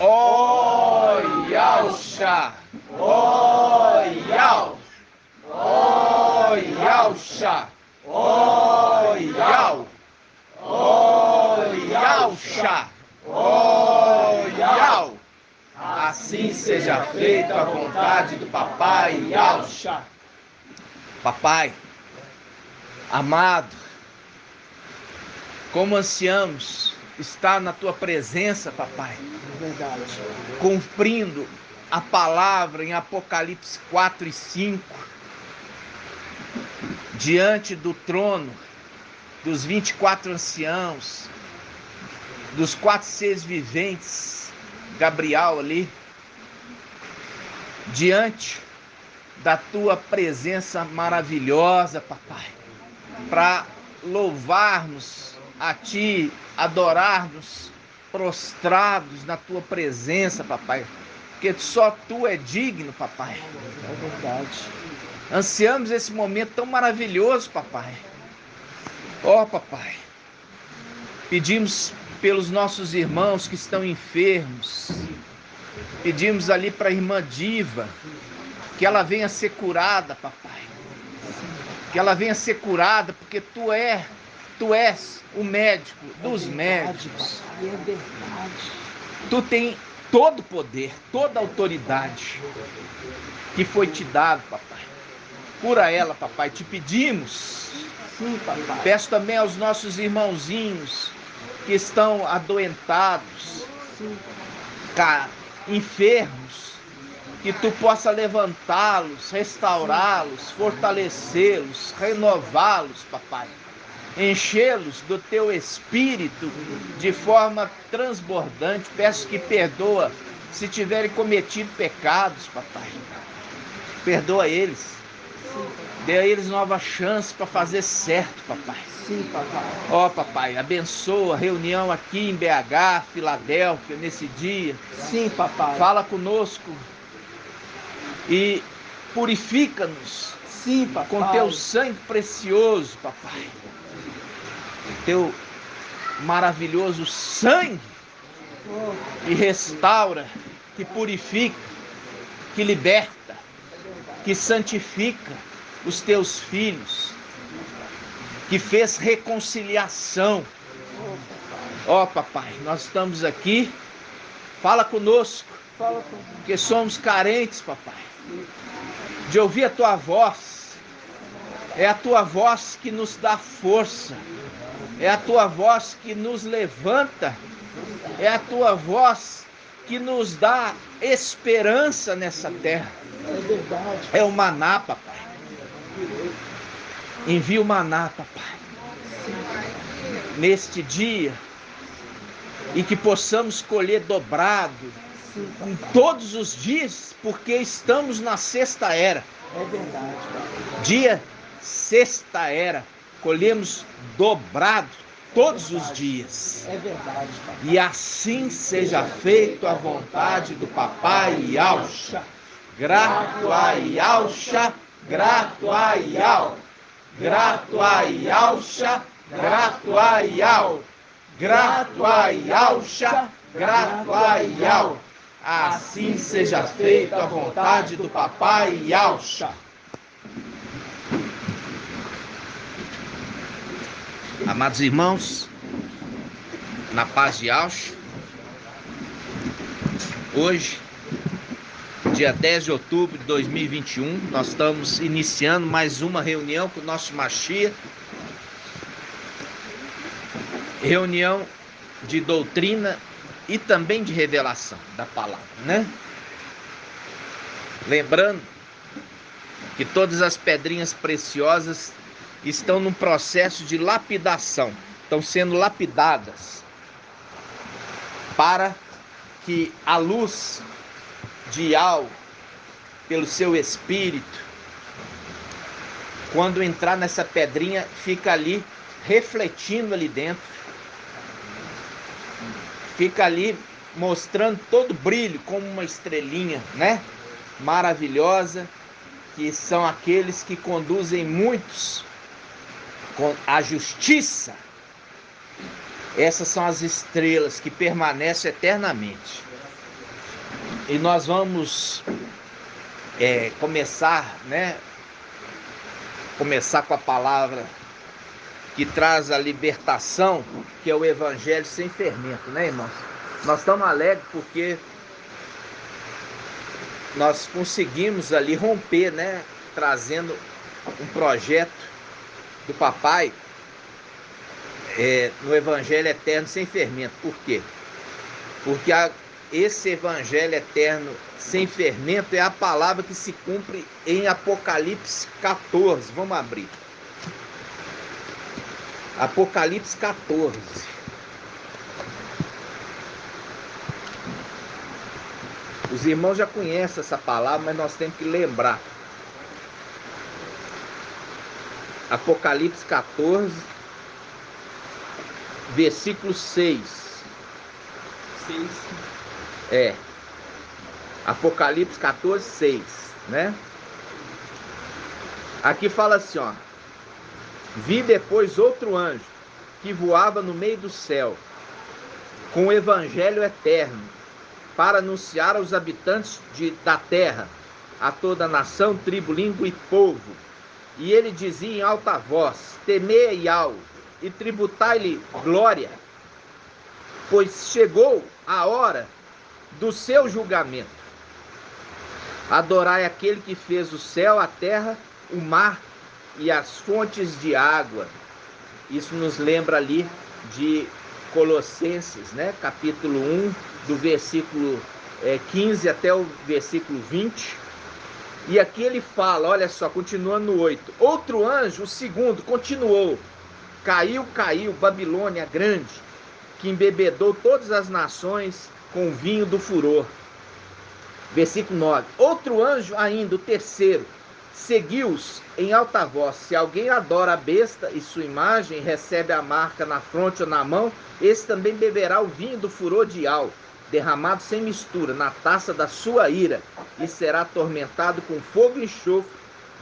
Ó Yauxa, ó Yau, ó Yauxa, ó Yau, ó Yauxa, ó Yau. Assim seja feita a vontade do Papai Yauxa. Papai, amado, como ansiamos estar na tua presença, papai. Verdade. Cumprindo a palavra em Apocalipse 4 e 5, diante do trono dos 24 anciãos, dos 4 seres viventes, Gabriel ali, diante da tua presença maravilhosa, papai, para louvarmos a ti, adorarmos prostrados na tua presença, papai, porque só tu é digno, papai. É verdade. Ansiamos esse momento tão maravilhoso, papai. Ó, papai, pedimos pelos nossos irmãos que estão enfermos, pedimos ali para a irmã Diva, que ela venha ser curada, papai, que ela venha ser curada, porque tu és o médico dos médicos. Papai, é verdade. Tu tem todo o poder, toda a autoridade que foi te dado, papai. Cura ela, papai, te pedimos. Sim, papai. Peço também aos nossos irmãozinhos que estão adoentados, Sim. enfermos, que tu possa levantá-los, restaurá-los, fortalecê-los, renová-los, papai. Enchê-los do teu espírito de forma transbordante. Peço que perdoa se tiverem cometido pecados, papai. Perdoa eles. Dê a eles nova chance para fazer certo, papai. Sim, papai. Ó, papai, abençoa a reunião aqui em BH, Filadélfia, nesse dia. Sim, papai. Fala conosco e purifica-nos. Sim, papai. Com teu sangue precioso, papai. Teu maravilhoso sangue que restaura, que purifica, que liberta, que santifica os teus filhos, que fez reconciliação. Ó, papai, nós estamos aqui, fala conosco, porque somos carentes, papai, de ouvir a tua voz. É a tua voz que nos dá força, é a tua voz que nos levanta, é a tua voz que nos dá esperança nessa terra. É verdade. É o maná, papai. Envia o maná, papai, neste dia, e que possamos colher dobrado em todos os dias, porque estamos na sexta era. É verdade, papai. Dia sexta era, colhemos dobrado todos os dias. É verdade, papai. E assim seja feito a vontade do Papai Yauxa. Grato a Yauxa, grato a Yau. Grato a Yauxa, grato a Yau. Grato a Yauxa, grato a Yau. Assim seja feita a vontade do Papai Yauxa. Amados irmãos, na paz de Yauxa, hoje, dia 10 de outubro de 2021, nós estamos iniciando mais uma reunião com o nosso Mashiach, reunião de doutrina e também de revelação da palavra, né? Lembrando que todas as pedrinhas preciosas estão num processo de lapidação, estão sendo lapidadas para que a luz de Yau, pelo seu espírito, quando entrar nessa pedrinha, fica ali refletindo ali dentro, fica ali mostrando todo o brilho como uma estrelinha, né? Maravilhosa, que são aqueles que conduzem muitos com a justiça. Essas são as estrelas que permanecem eternamente. E nós vamos começar, né? Começar com a palavra que traz a libertação, que é o Evangelho sem fermento, né, irmãos? Nós estamos alegres porque nós conseguimos ali romper, né? Trazendo um projeto do papai no Evangelho eterno sem fermento. Por quê? Porque esse Evangelho eterno sem fermento é a palavra que se cumpre em Apocalipse 14. Vamos abrir. Apocalipse 14. Os irmãos já conhecem essa palavra, mas nós temos que lembrar. Apocalipse 14, versículo 6. 6. Apocalipse 14, 6, né? Aqui fala assim, ó. Vi depois outro anjo que voava no meio do céu com o evangelho eterno para anunciar aos habitantes da terra, a toda nação, tribo, língua e povo. E ele dizia em alta voz: temei-ao e tributai-lhe glória, pois chegou a hora do seu julgamento. Adorai aquele que fez o céu, a terra, o mar e as fontes de água. Isso nos lembra ali de Colossenses, né? Capítulo 1, do versículo 15 até o versículo 20. E aqui ele fala, olha só, continuando no 8. Outro anjo, o segundo, continuou. Caiu, Babilônia grande, que embebedou todas as nações com o vinho do furor. Versículo 9. Outro anjo ainda, o terceiro, seguiu-os em alta voz: se alguém adora a besta e sua imagem, e recebe a marca na fronte ou na mão, esse também beberá o vinho do furor de Al, derramado sem mistura, na taça da sua ira, e será atormentado com fogo e enxofre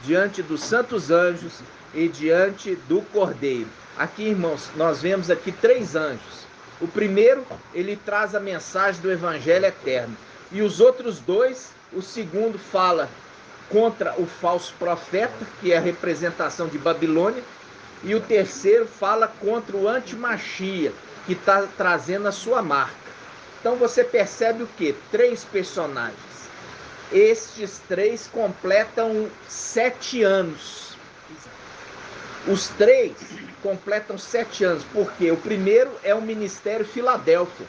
diante dos santos anjos e diante do Cordeiro. Aqui, irmãos, nós vemos aqui 3 anjos. O primeiro, ele traz a mensagem do Evangelho eterno. E os outros 2, o segundo fala contra o falso profeta, que é a representação de Babilônia, e o terceiro fala contra o antimachia, que está trazendo a sua marca. Então você percebe o quê? 3 personagens. Estes 3 completam 7 anos. Os 3 completam 7 anos, porque o primeiro é o ministério Filadélfia.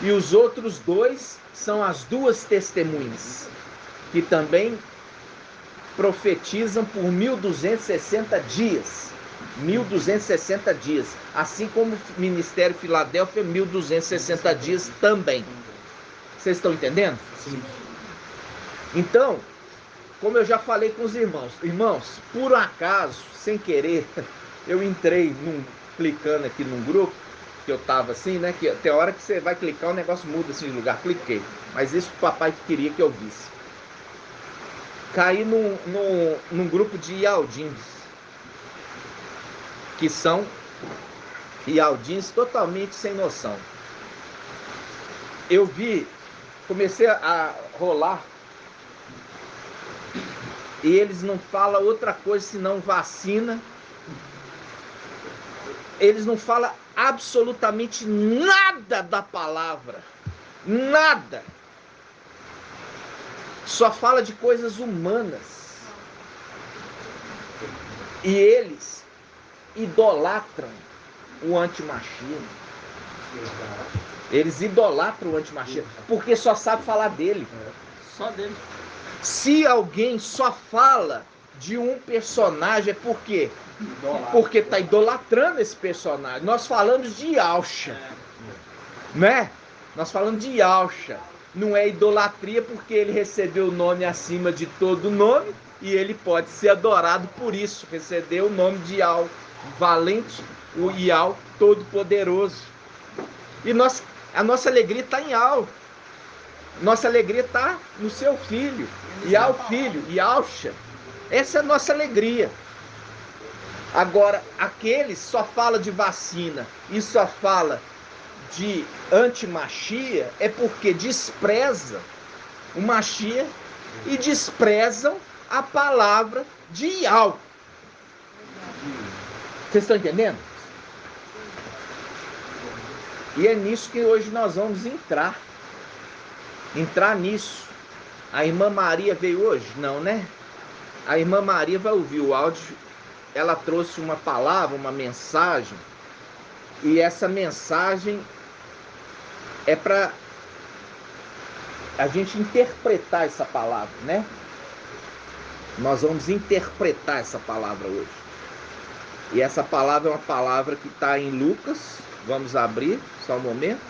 E os outros 2 são as 2 testemunhas, que também profetizam por 1260 dias. 1260 dias. Assim como o ministério Filadélfia, 1260 dias também. Vocês estão entendendo? Sim. Então, como eu já falei com os irmãos, por um acaso, sem querer, eu entrei clicando aqui num grupo, que eu tava assim, né? Que até a hora que você vai clicar, o negócio muda assim de lugar. Cliquei. Mas isso o papai queria que eu visse. Caí num grupo de ialdins, que são ialdins totalmente sem noção. Eu vi, comecei a rolar, e eles não falam outra coisa senão vacina. Eles não falam absolutamente nada da palavra. Nada. Só fala de coisas humanas. E eles idolatram o antimachia. Eles idolatram o antimachia, porque só sabe falar dele. Só dele. Se alguém só fala de um personagem, é por quê? Porque está idolatrando esse personagem. Nós falamos de Yahshua, né? Nós falamos de Yahshua. Não é idolatria, porque ele recebeu o nome acima de todo nome, e ele pode ser adorado por isso. Recebeu o nome de Yahweh, valente, o Yahweh todo-poderoso. E a nossa alegria está em Yahweh. Nossa alegria está no seu filho, Yahweh filho, Yahshua. Essa é a nossa alegria. Agora, aqueles só fala de vacina e só fala de anti-Machia é porque desprezam o Machia e desprezam a palavra de Yahweh. Vocês estão entendendo? E é nisso que hoje nós vamos entrar nisso. A irmã Maria veio hoje? Não, né? A irmã Maria vai ouvir o áudio. Ela trouxe uma palavra, uma mensagem, e essa mensagem é para a gente interpretar essa palavra, né? Nós vamos interpretar essa palavra hoje. E essa palavra é uma palavra que está em Lucas. Vamos abrir, só um momento.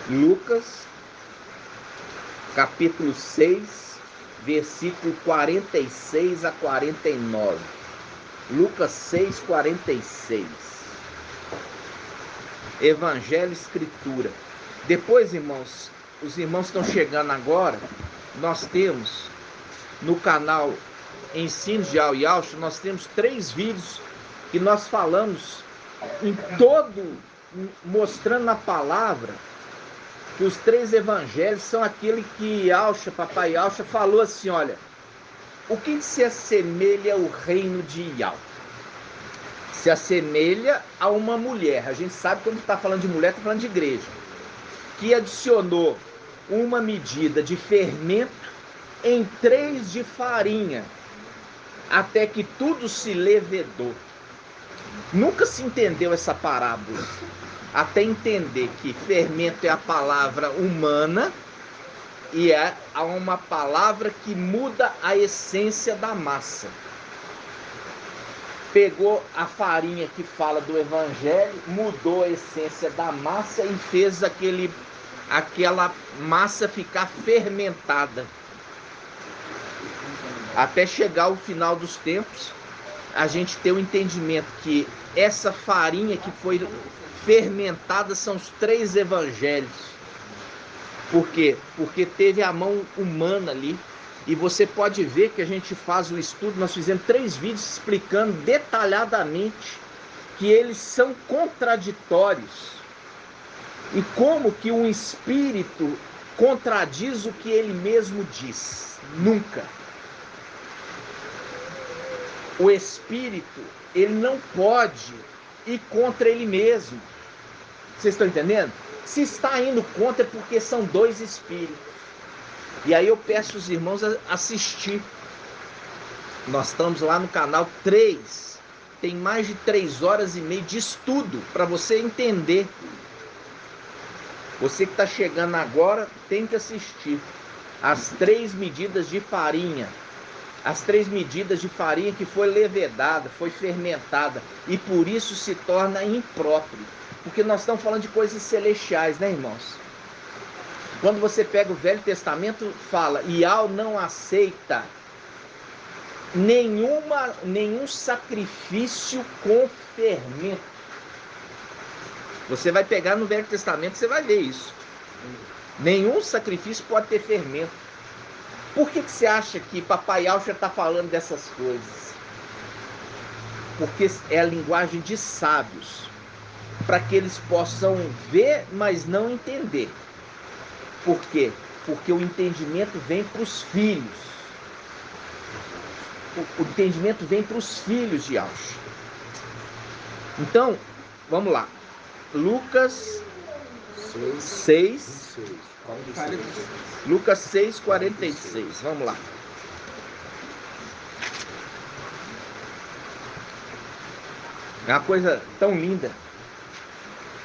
Lucas, capítulo 6, versículo 46 a 49. Lucas 6, 46. Evangelho e Escritura. Depois, irmãos, os irmãos estão chegando agora. Nós temos no canal Ensinos de Al-Yaush, nós temos 3 vídeos que nós falamos em todo, mostrando na palavra que os 3 evangelhos são aquele que Yaush, papai Yaush, falou assim: olha, o que se assemelha ao reino de Yahweh? Se assemelha a uma mulher. A gente sabe que quando está falando de mulher, está falando de igreja, que adicionou uma medida de fermento em 3 de farinha, até que tudo se levedou. Nunca se entendeu essa parábola, até entender que fermento é a palavra humana e é uma palavra que muda a essência da massa. Pegou a farinha que fala do evangelho, mudou a essência da massa e fez aquela massa ficar fermentada. Até chegar ao final dos tempos, a gente ter o entendimento que essa farinha que foi fermentada são os 3 evangelhos. Por quê? Porque teve a mão humana ali. E você pode ver que a gente faz o estudo, nós fizemos 3 vídeos explicando detalhadamente que eles são contraditórios. E como que um espírito contradiz o que ele mesmo diz? Nunca. O espírito, ele não pode ir contra ele mesmo. Vocês estão entendendo? Se está indo contra é porque são 2 espíritos. E aí eu peço os irmãos a assistir. Nós estamos lá no canal 3. Tem mais de 3 horas e meia de estudo para você entender. Você que está chegando agora tem que assistir. As 3 medidas de farinha. As 3 medidas de farinha que foi levedada, foi fermentada. E por isso se torna impróprio. Porque nós estamos falando de coisas celestiais, né, irmãos? Quando você pega o Velho Testamento, fala: Yahweh não aceita nenhum sacrifício com fermento. Você vai pegar no Velho Testamento, você vai ver isso. Nenhum sacrifício pode ter fermento. Por que você acha que papai Alcha está falando dessas coisas? Porque é a linguagem de sábios, para que eles possam ver, mas não entender. Por quê? Porque o entendimento vem para os filhos. O entendimento vem para os filhos de Yaush. Então, vamos lá. Lucas 6, Lucas 6, 46. Vamos lá. É uma coisa tão linda.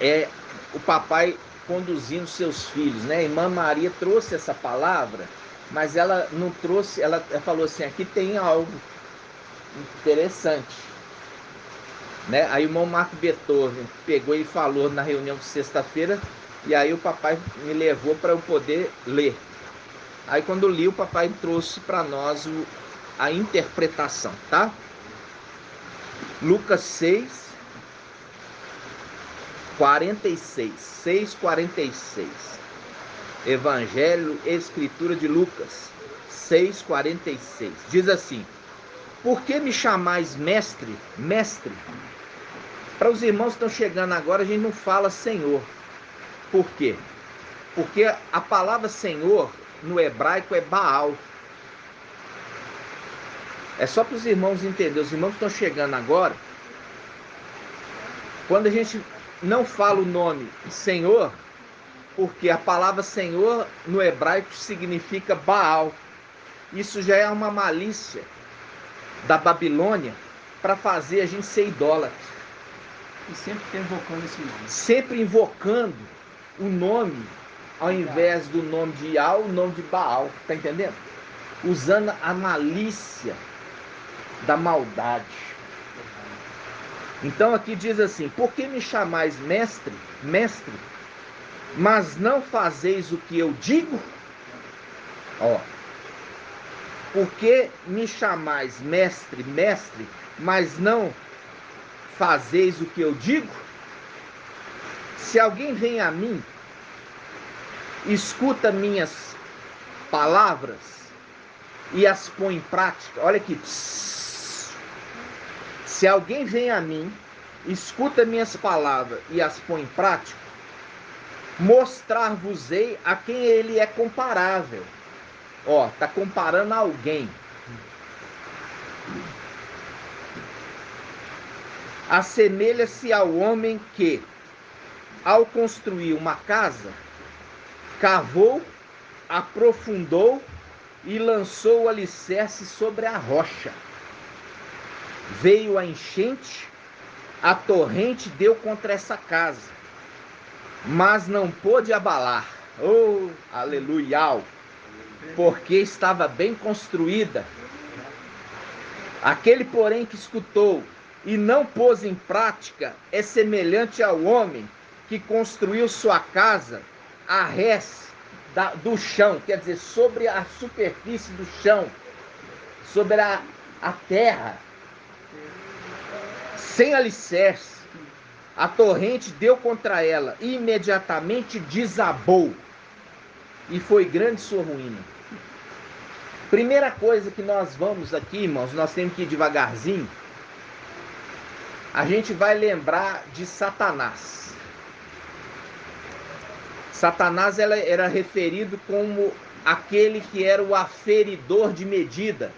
É o papai conduzindo seus filhos, né? A irmã Maria trouxe essa palavra, mas ela não trouxe, ela falou assim: aqui tem algo interessante, né? Aí o irmão Marco Beethoven pegou e falou na reunião de sexta-feira, e aí o papai me levou para eu poder ler. Aí quando eu li, o papai trouxe para nós a interpretação, tá? Lucas 6, 46. 6, 46. Evangelho e Escritura de Lucas 6,46. Diz assim: por que me chamais mestre, mestre? Para os irmãos que estão chegando agora, a gente não fala Senhor. Por quê? Porque a palavra Senhor no hebraico é Baal. É só para os irmãos entenderem. Os irmãos que estão chegando agora, quando a gente não fala o nome Senhor, porque a palavra Senhor no hebraico significa Baal. Isso já é uma malícia da Babilônia para fazer a gente ser idólatra. E sempre está invocando esse nome. Sempre invocando o nome, ao invés do nome de Ial, o nome de Baal. Tá entendendo? Usando a malícia da maldade. Então aqui diz assim: por que me chamais mestre, mestre, mas não fazeis o que eu digo? Ó, por que me chamais mestre, mestre, mas não fazeis o que eu digo? Se alguém vem a mim, escuta minhas palavras e as põe em prática. Olha aqui. Se alguém vem a mim, escuta minhas palavras e as põe em prática, mostrar-vos-ei a quem ele é comparável. Ó, tá comparando a alguém. Assemelha-se ao homem que, ao construir uma casa, cavou, aprofundou e lançou o alicerce sobre a rocha. Veio a enchente, a torrente deu contra essa casa, mas não pôde abalar. Oh, aleluia! Porque estava bem construída. Aquele, porém, que escutou e não pôs em prática é semelhante ao homem que construiu sua casa a rés do chão, quer dizer, sobre a superfície do chão, sobre a terra, sem alicerce. A torrente deu contra ela e imediatamente desabou, e foi grande sua ruína. Primeira coisa que nós vamos aqui, irmãos, nós temos que ir devagarzinho. A gente vai lembrar de Satanás. Satanás era referido como aquele que era o aferidor de medida.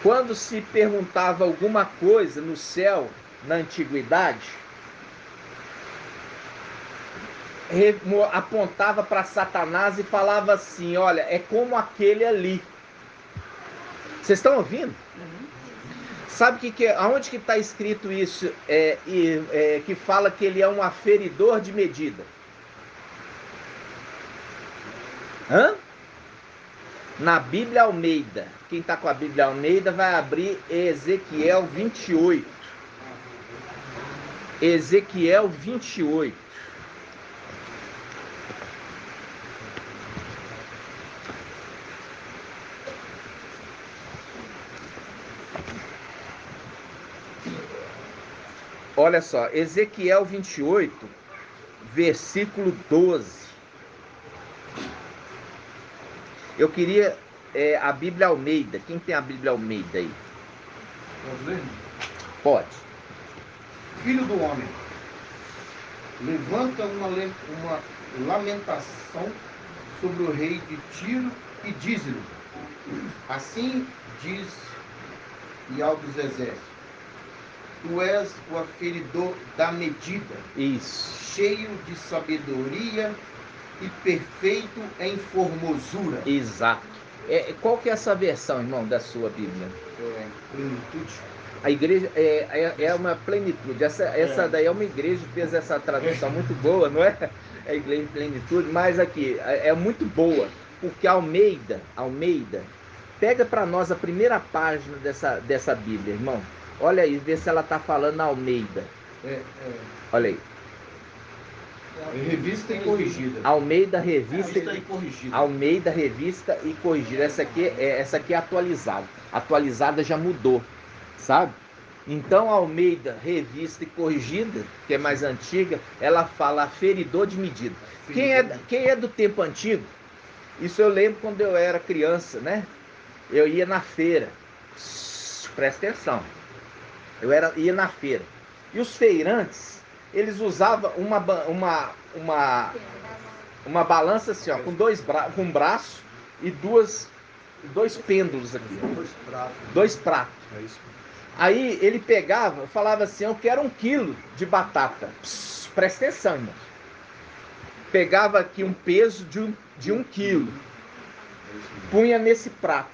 Quando se perguntava alguma coisa no céu, na antiguidade, apontava para Satanás e falava assim: olha, é como aquele ali. Vocês estão ouvindo? Sabe aonde que está escrito isso, que fala que ele é um aferidor de medida? Hã? Na Bíblia Almeida. Quem está com a Bíblia Almeida vai abrir Ezequiel 28. Ezequiel 28. Olha só, Ezequiel 28, versículo 12. Eu queria a Bíblia Almeida. Quem tem a Bíblia Almeida aí? Pode ler? Pode. Filho do homem, levanta uma lamentação sobre o rei de Tiro e diz-lhe: assim diz Ial dos exércitos, tu és o aferidor da medida, Isso. cheio de sabedoria e perfeito em formosura. Exato. Qual que é essa versão, irmão, da sua Bíblia? Plenitude. A igreja é uma plenitude. Essa daí é uma igreja que fez essa tradução muito boa, não é? É a igreja de plenitude, mas aqui é muito boa, porque Almeida, pega para nós a primeira página dessa Bíblia, irmão. Olha aí, vê se ela está falando Almeida. Olha aí. Revista e corrigida. Almeida Revista e corrigida. Almeida Revista e Corrigida. Essa aqui é atualizada. Atualizada já mudou, sabe? Então, a Almeida, revista e corrigida, que é mais antiga, ela fala aferidor de medida. Quem é do tempo antigo, isso eu lembro quando eu era criança, né? Eu ia na feira. Presta atenção. Ia na feira. E os feirantes, eles usavam uma balança assim, ó, com um braço e dois pêndulos aqui. Dois pratos. É isso. Aí ele pegava, falava assim, eu quero 1 quilo de batata. Presta atenção, irmão. Pegava aqui um peso de 1 quilo. Punha nesse prato.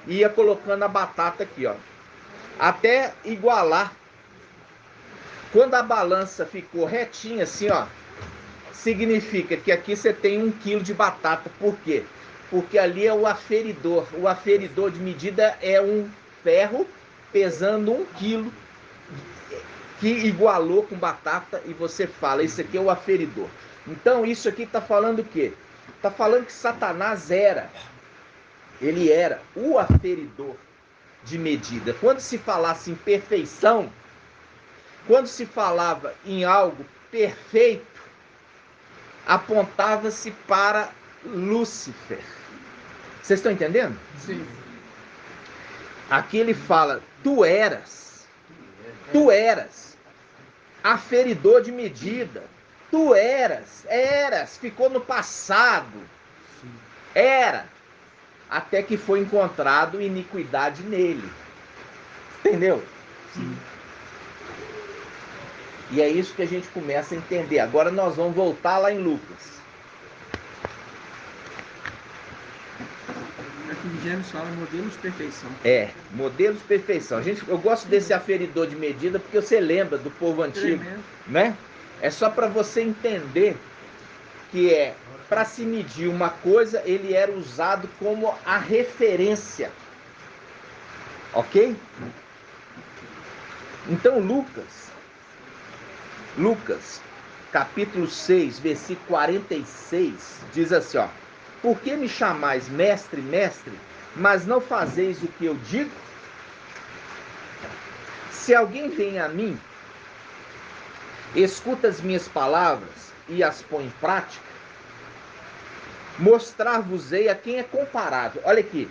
Ia colocando a batata aqui, ó. Até igualar. Quando a balança ficou retinha assim, ó, significa que aqui você tem 1 quilo de batata. Por quê? Porque ali é o aferidor. O aferidor de medida é um ferro pesando 1 quilo, que igualou com batata, e você fala, isso aqui é o aferidor. Então isso aqui está falando o quê? Está falando que Satanás ele era o aferidor de medida. Quando se falasse em perfeição, quando se falava em algo perfeito, apontava-se para Lúcifer. Vocês estão entendendo? Sim. Aqui ele fala, tu eras aferidor de medida, tu eras, ficou no passado, até que foi encontrado iniquidade nele. Entendeu? Sim. E é isso que a gente começa a entender. Agora nós vamos voltar lá em Lucas. Aqui em Gênesis fala modelos de perfeição. Modelos de perfeição. Eu gosto desse aferidor de medida porque você lembra do povo antigo, né? É só para você entender que para se medir uma coisa, ele era usado como a referência. Ok? Então Lucas, capítulo 6, versículo 46, diz assim, ó: por que me chamais mestre, mestre, mas não fazeis o que eu digo? Se alguém vem a mim, escuta as minhas palavras e as põe em prática, mostrar-vos-ei a quem é comparável. Olha aqui,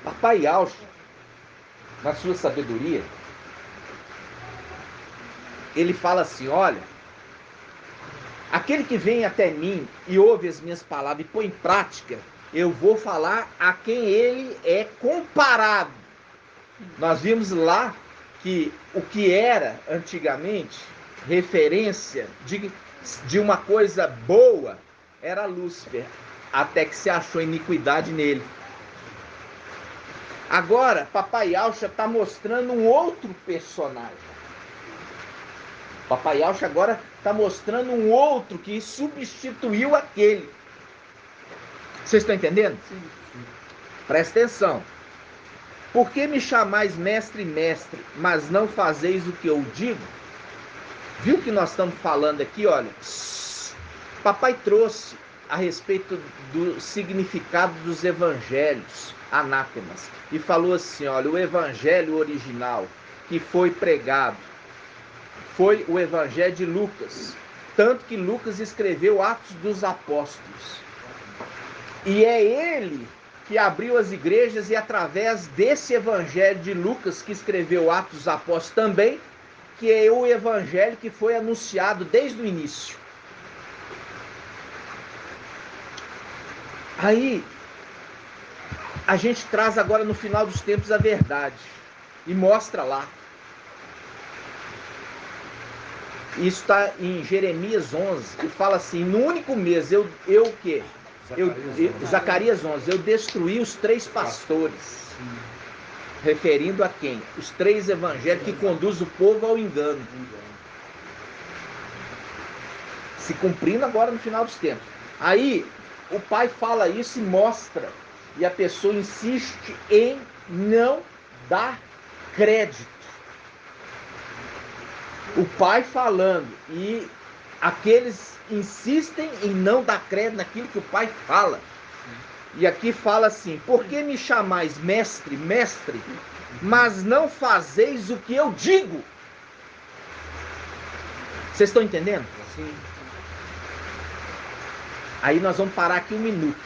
Papai Alcha, na sua sabedoria, ele fala assim, olha, aquele que vem até mim e ouve as minhas palavras e põe em prática, eu vou falar a quem ele é comparado. Nós vimos lá que o que era antigamente referência de uma coisa boa era Lúcifer, até que se achou iniquidade nele. Agora, Papai Alcha está mostrando um outro personagem. Papai Alcha agora está mostrando um outro que substituiu aquele. Vocês estão entendendo? Sim. Presta atenção. Por que me chamais mestre, mestre, mas não fazeis o que eu digo? Viu o que nós estamos falando aqui? Olha, papai trouxe a respeito do significado dos evangelhos, anátemas, e falou assim, olha, o evangelho original que foi pregado foi o evangelho de Lucas, tanto que Lucas escreveu Atos dos Apóstolos, e é ele que abriu as igrejas, e através desse evangelho de Lucas, que escreveu Atos dos Apóstolos também, que é o evangelho que foi anunciado desde o início. Aí, a gente traz agora no final dos tempos a verdade, e mostra lá. Isso está em Jeremias 11, que fala assim, no único mês, Zacarias 11, eu destruí os 3 pastores. Referindo a quem? Os 3 evangelhos que conduzem o povo ao engano. Se cumprindo agora no final dos tempos. Aí, o pai fala isso e mostra, e a pessoa insiste em não dar crédito. O pai falando, e aqueles insistem em não dar crédito naquilo que o pai fala. E aqui fala assim: por que me chamais mestre, mestre, mas não fazeis o que eu digo? Vocês estão entendendo? Sim. Aí nós vamos parar aqui um minuto.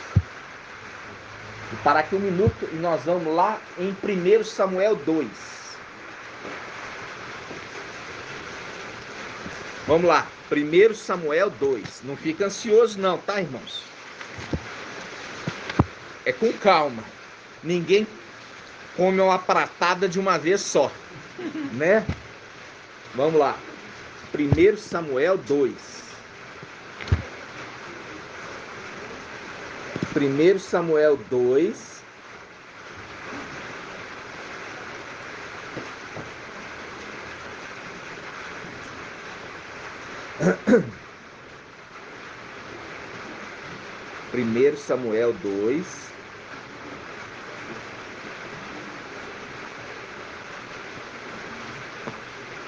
Vou parar aqui um minuto e nós vamos lá em 1 Samuel 2. Vamos lá, 1 Samuel 2. Não fica ansioso não, tá, irmãos? É com calma. Ninguém come uma pratada de uma vez só, né? Vamos lá. 1 Samuel 2. 1 Samuel 2. Primeiro Samuel 2.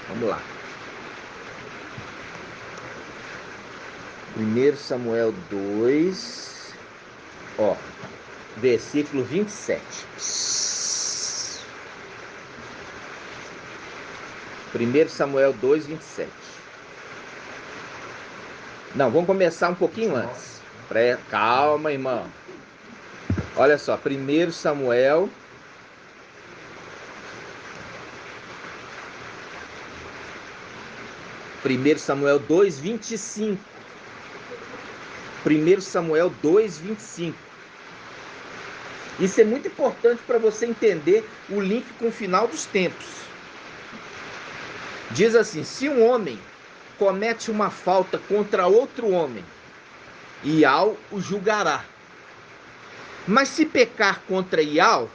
Vamos lá. 1 Samuel 2, ó, versículo 27. 1 Samuel 2, 27. Não, vamos começar um pouquinho antes. Calma, irmão. Olha só, 1 Samuel 2, 25. 1 Samuel 2, 25. Isso é muito importante para você entender o link com o final dos tempos. Diz assim: se um homem comete uma falta contra outro homem, Ial o julgará. Mas se pecar contra Ial,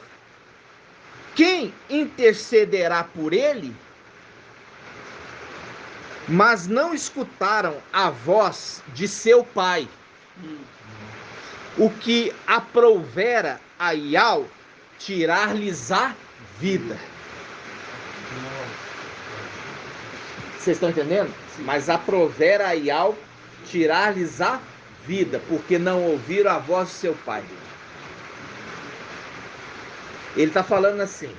quem intercederá por ele? Mas não escutaram a voz de seu pai, o que aprovera a Ial tirar-lhes a vida. Vocês estão entendendo? Mas aprovera a Ial tirar-lhes a vida, porque não ouviram a voz de seu pai. Ele está falando assim: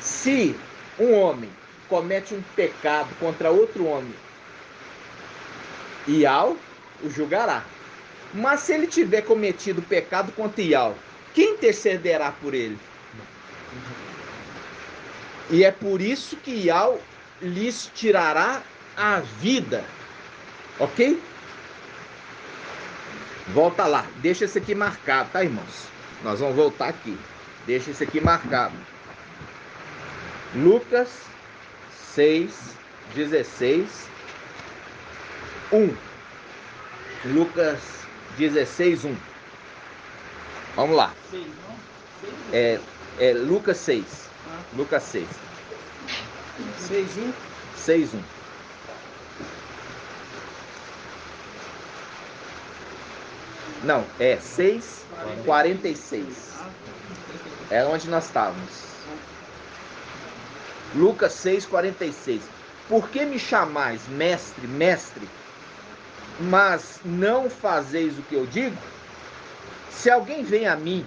se um homem comete um pecado contra outro homem, Ial o julgará. Mas se ele tiver cometido pecado contra Ial, quem intercederá por ele? E é por isso que Ial lhes tirará a vida. Ok? Volta lá. Deixa isso aqui marcado, tá, irmãos? Nós vamos voltar aqui. Deixa isso aqui marcado. Lucas 6, 16, 1. Lucas 16, 1. Vamos lá. É Lucas 6. Lucas 6. 6, 1. 6, 1. Não, é 6, 46. É onde nós estávamos. Lucas 6, 46. Por que me chamais mestre, mestre, mas não fazeis o que eu digo? Se alguém vem a mim,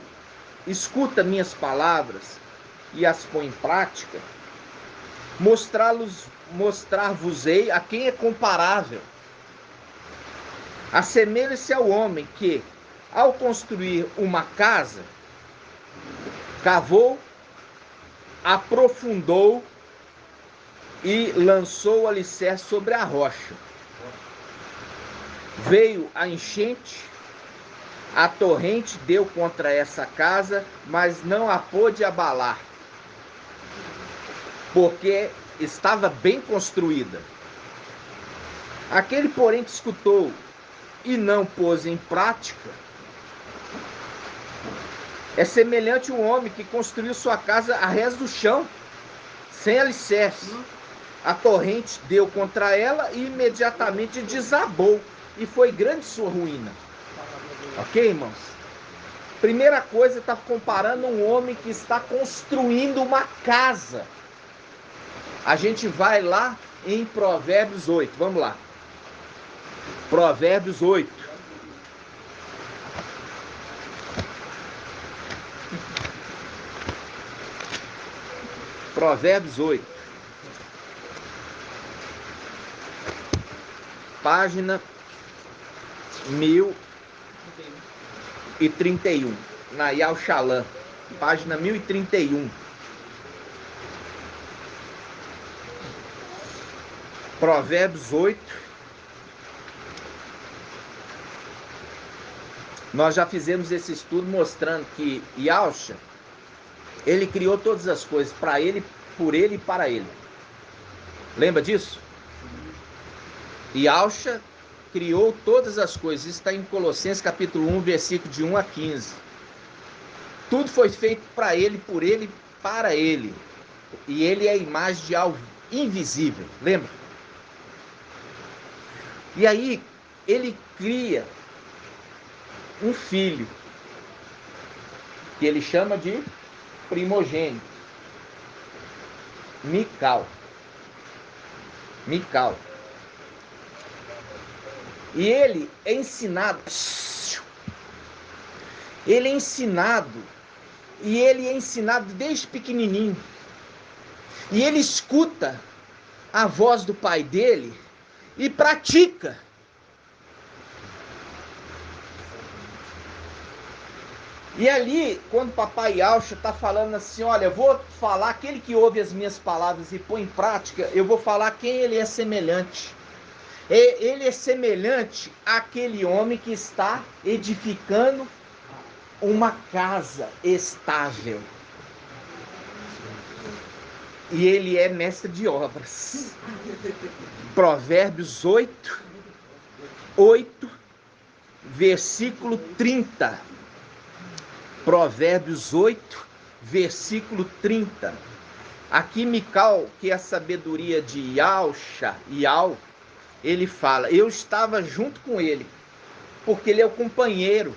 escuta minhas palavras e as põe em prática, mostrar-vos-ei a quem é comparável. Assemelha-se ao homem que, ao construir uma casa, cavou, aprofundou e lançou o alicerce sobre a rocha. Veio a enchente, a torrente deu contra essa casa, mas não a pôde abalar, porque estava bem construída. Aquele, porém, que escutou e não pôs em prática, é semelhante ao homem que construiu sua casa a rés do chão, sem alicerce. A torrente deu contra ela e imediatamente desabou, e foi grande sua ruína. Ok, irmãos? Primeira coisa, está comparando um homem que está construindo uma casa. A gente vai lá em Provérbios 8. Vamos lá. Provérbios 8. Provérbios 8. Página 1031. Nayal Shalom. Página 1031. Provérbios 8. Nós já fizemos esse estudo mostrando que Yahshua, ele criou todas as coisas para ele, por ele e para ele. Lembra disso? Yahshua criou todas as coisas. Isso está em Colossenses capítulo 1, versículo de 1 a 15. Tudo foi feito para ele, por ele, para ele. E ele é a imagem de algo invisível. Lembra? E aí, ele cria um filho, que ele chama de primogênito. Mical. E ele é ensinado. Ele é ensinado. E ele é ensinado desde pequenininho. E ele escuta a voz do pai dele e pratica. E ali, quando o papai Yahshua está falando assim, olha, eu vou falar, aquele que ouve as minhas palavras e põe em prática, eu vou falar quem ele é semelhante. Ele é semelhante àquele homem que está edificando uma casa estável. E ele é mestre de obras. Provérbios 8, versículo 30. Provérbios 8, versículo 30. Aqui Mical, que é a sabedoria de Yahshua, ele fala, eu estava junto com ele, porque ele é o companheiro.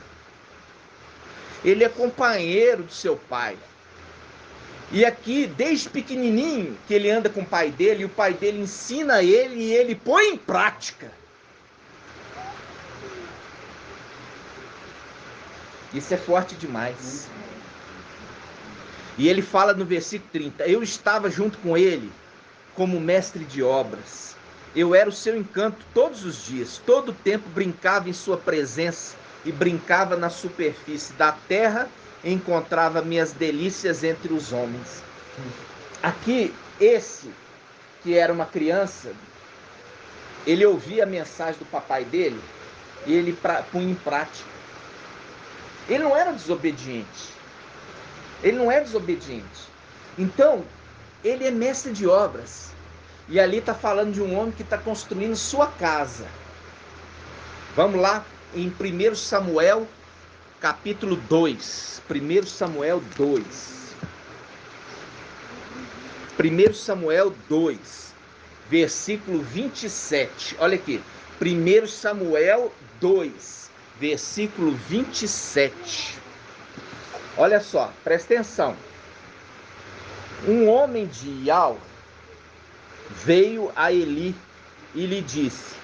Ele é companheiro do seu pai. E aqui, desde pequenininho, que ele anda com o pai dele, e o pai dele ensina ele e ele põe em prática. Isso é forte demais. E ele fala no versículo 30, eu estava junto com ele como mestre de obras. Eu era o seu encanto todos os dias, todo o tempo brincava em sua presença e brincava na superfície da terra, encontrava minhas delícias entre os homens. Aqui, esse que era uma criança, ele ouvia a mensagem do papai dele e ele punha em prática. Ele não era desobediente. Então, ele é mestre de obras. E ali está falando de um homem que está construindo sua casa. Vamos lá em 1 Samuel, capítulo 2. 1 Samuel 2. 1 Samuel 2, versículo 27. Olha aqui. 1 Samuel 2, versículo 27. Olha só, presta atenção. Um homem de Ial veio a Eli e lhe disse,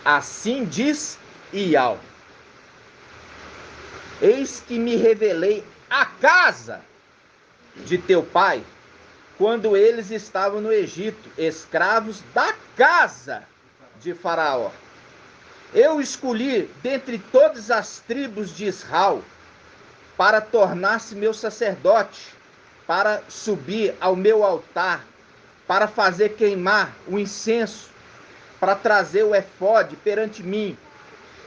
assim diz Ial, eis que me revelei a casa de teu pai, quando eles estavam no Egito, escravos da casa de Faraó. Eu escolhi dentre todas as tribos de Israel para tornar-se meu sacerdote, para subir ao meu altar, para fazer queimar o incenso, para trazer o efode perante mim,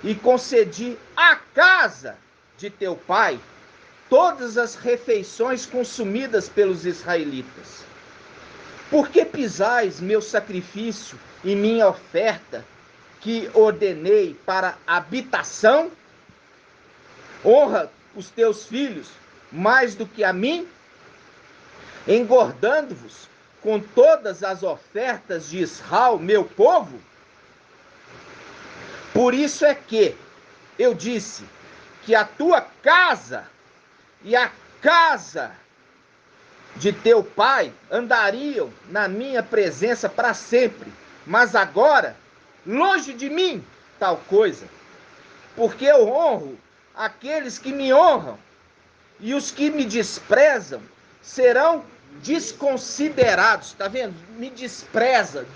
e concedi à casa de teu pai todas as refeições consumidas pelos israelitas. Por que pisais meu sacrifício e minha oferta, que ordenei para habitação? Honra os teus filhos mais do que a mim, engordando-vos com todas as ofertas de Israel, meu povo? Por isso é que eu disse que a tua casa e a casa de teu pai andariam na minha presença para sempre, mas agora, longe de mim, tal coisa, porque eu honro aqueles que me honram, e os que me desprezam serão desconsiderados, tá vendo? Me despreza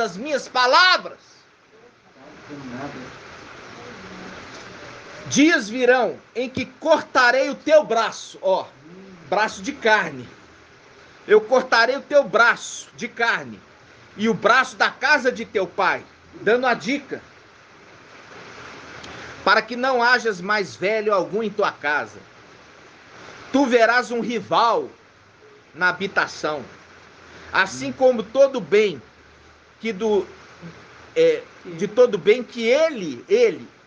as minhas palavras. Dias virão em que cortarei o teu braço, ó, braço de carne. Eu cortarei o teu braço de carne e o braço da casa de teu pai, dando a dica, para que não hajas mais velho algum em tua casa. Tu verás um rival na habitação, assim como todo bem que de todo bem que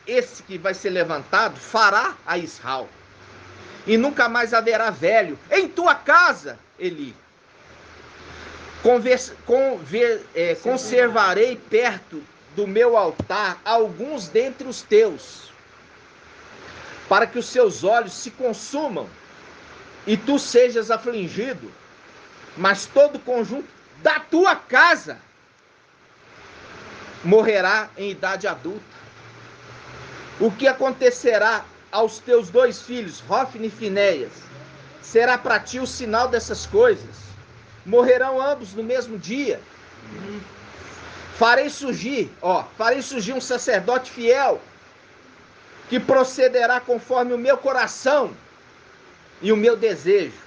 esse que vai ser levantado, fará a Israel. E nunca mais haverá velho em tua casa, Eli. Conservarei perto do meu altar alguns dentre os teus, para que os seus olhos se consumam e tu sejas afligido, mas todo o conjunto da tua casa morrerá em idade adulta. O que acontecerá aos teus dois filhos, Hofni e Finéias, será para ti o sinal dessas coisas. Morrerão ambos no mesmo dia. Farei surgir um sacerdote fiel, que procederá conforme o meu coração e o meu desejo,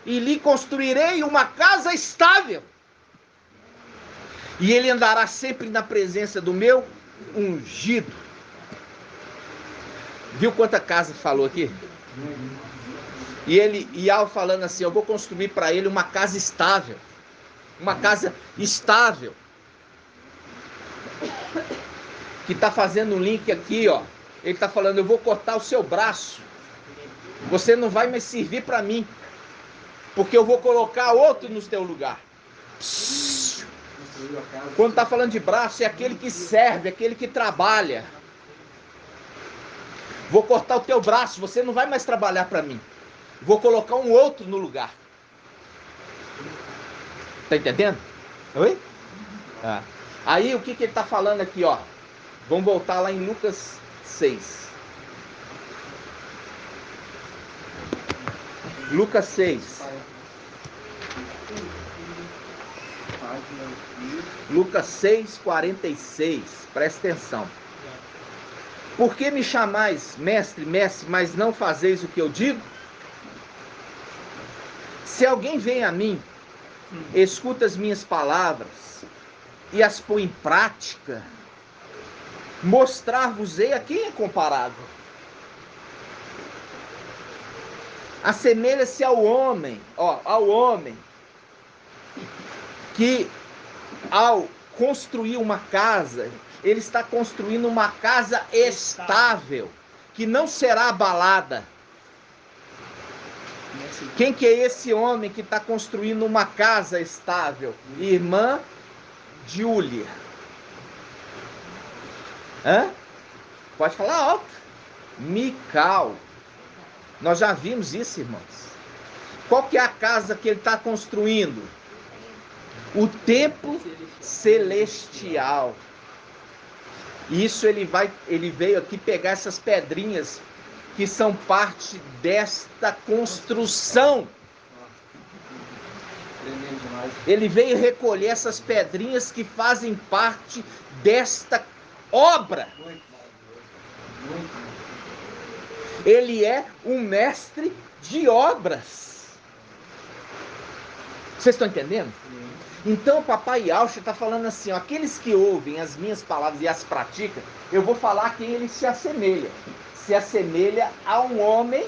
e lhe construirei uma casa estável, e ele andará sempre na presença do meu ungido. Viu quanta casa falou aqui? E Al falando assim, eu vou construir para ele uma casa estável. Uma casa estável. Que está fazendo um link aqui, ó. Ele está falando, eu vou cortar o seu braço. Você não vai mais servir para mim. Porque eu vou colocar outro no teu lugar. Quando está falando de braço, é aquele que serve, aquele que trabalha. Vou cortar o teu braço, você não vai mais trabalhar para mim. Vou colocar um outro no lugar. Tá entendendo? Oi? Ah. Aí o que ele está falando aqui, ó? Vamos voltar lá em Lucas 6. Lucas 6. Lucas 6, 46. Presta atenção. Por que me chamais mestre, mestre, mas não fazeis o que eu digo? Se alguém vem a mim, escuta as minhas palavras e as põe em prática, mostrar-vos-ei a quem é comparável. Assemelha-se ao homem que ao construir uma casa, ele está construindo uma casa estável, que não será abalada. Quem que é esse homem que está construindo uma casa estável? Irmã Júlia. Hã? Pode falar alto. Mical. Nós já vimos isso, irmãos. Qual que é a casa que ele está construindo? O templo celestial. Isso ele veio aqui pegar essas pedrinhas que são parte desta construção. Ele veio recolher essas pedrinhas que fazem parte desta obra. Ele é um mestre de obras. Vocês estão entendendo? Então, papai Alcha está falando assim, ó, aqueles que ouvem as minhas palavras e as praticam, eu vou falar a quem ele se assemelha. Se assemelha a um homem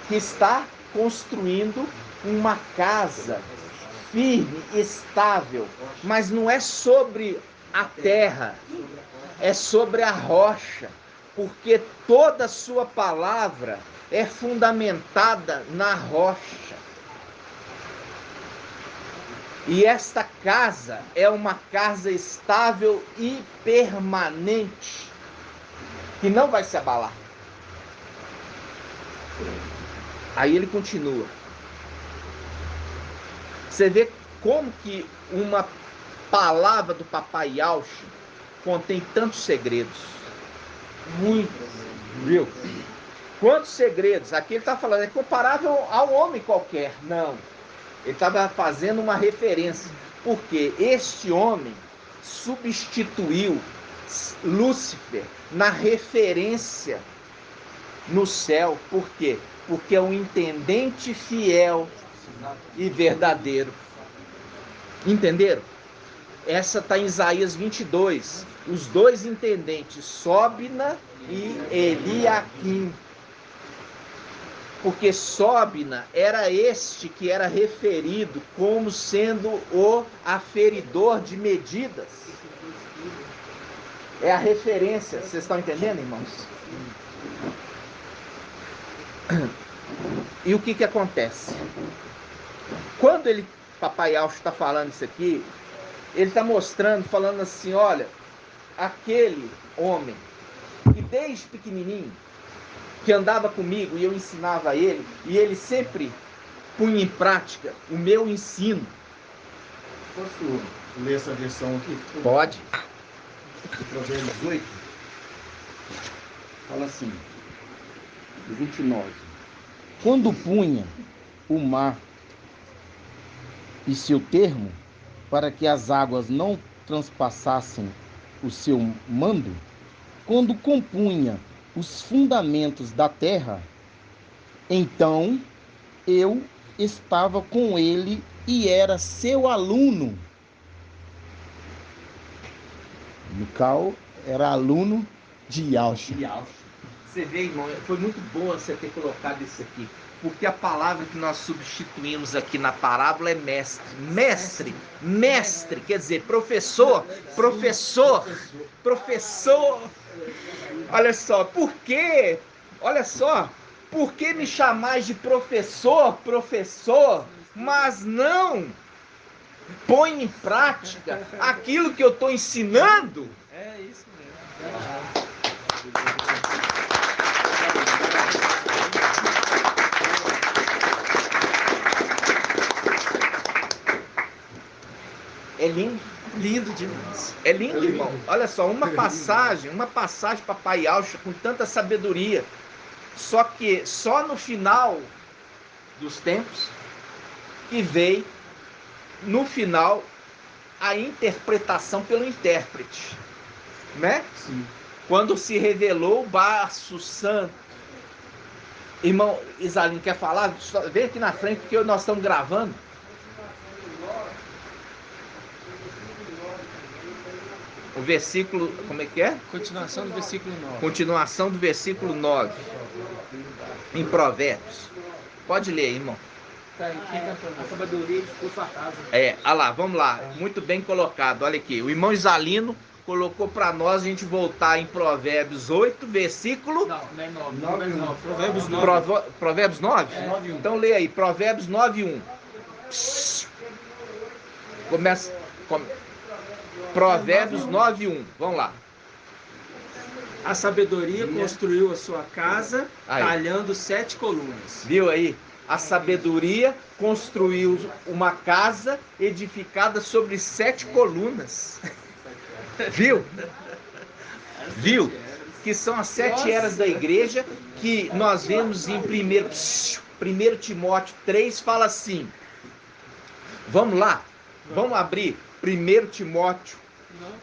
que está construindo uma casa firme, estável, mas não é sobre a terra, é sobre a rocha, porque toda a sua palavra é fundamentada na rocha. E esta casa é uma casa estável e permanente, que não vai se abalar. Aí ele continua. Você vê como que uma palavra do papai Alcha contém tantos segredos. Muitos, viu? Quantos segredos? Aqui ele está falando, é comparável ao homem qualquer. Não. Ele estava fazendo uma referência. Porque este homem substituiu Lúcifer na referência no céu. Por quê? Porque é um intendente fiel e verdadeiro. Entenderam? Essa está em Isaías 22. Os dois intendentes, Sobna e Eliaquim. Porque Sobna era este que era referido como sendo o aferidor de medidas. É a referência. Vocês estão entendendo, irmãos? E o que acontece? Quando Papai Alcho está falando isso aqui, ele está mostrando, falando assim, olha, aquele homem que desde pequenininho, que andava comigo e eu ensinava ele, e ele sempre punha em prática o meu ensino. Posso ler essa versão aqui? Pode. Provérbios 8. Fala assim, 29. Quando punha o mar e seu termo, para que as águas não transpassassem o seu mando, quando compunha os fundamentos da terra, então eu estava com ele e era seu aluno. Mical era aluno de Alcho. Você vê, irmão, foi muito bom você ter colocado isso aqui. Porque a palavra que nós substituímos aqui na parábola é mestre. Mestre, mestre, quer dizer, professor, professor, professor. Olha só, por quê? Olha só, por que me chamais de professor, professor, mas não põe em prática aquilo que eu estou ensinando? É isso mesmo. É lindo. Lindo demais. É lindo, irmão. Olha só, uma passagem Papai Alcho com tanta sabedoria. Só que só no final dos tempos que veio, no final, a interpretação pelo intérprete. Né? Sim. Quando se revelou o Baço Santo. Irmão Isalino, quer falar? Vem aqui na frente porque nós estamos gravando. O versículo, como é que é? Continuação do versículo 9. Continuação do versículo 9. Em Provérbios. Pode ler, irmão. Tá aqui cantando. A sabedoria edificou sua casa. Olha lá, vamos lá. Muito bem colocado. Olha aqui. O irmão Isalino colocou para nós a gente voltar em Provérbios 8, versículo... Não é 9. Provérbios 9. Provérbios 9? É. 9:1. Então lê aí. Provérbios 9:1. Começa... Provérbios 9:1. Vamos lá. A sabedoria construiu a sua casa, Aí. talhando 7 colunas. Viu aí? A sabedoria construiu uma casa edificada sobre 7 colunas. Viu? Viu? Que são as 7 eras da igreja que nós vemos em 1 Timóteo 3, fala assim. Vamos lá? Vamos abrir 1 Timóteo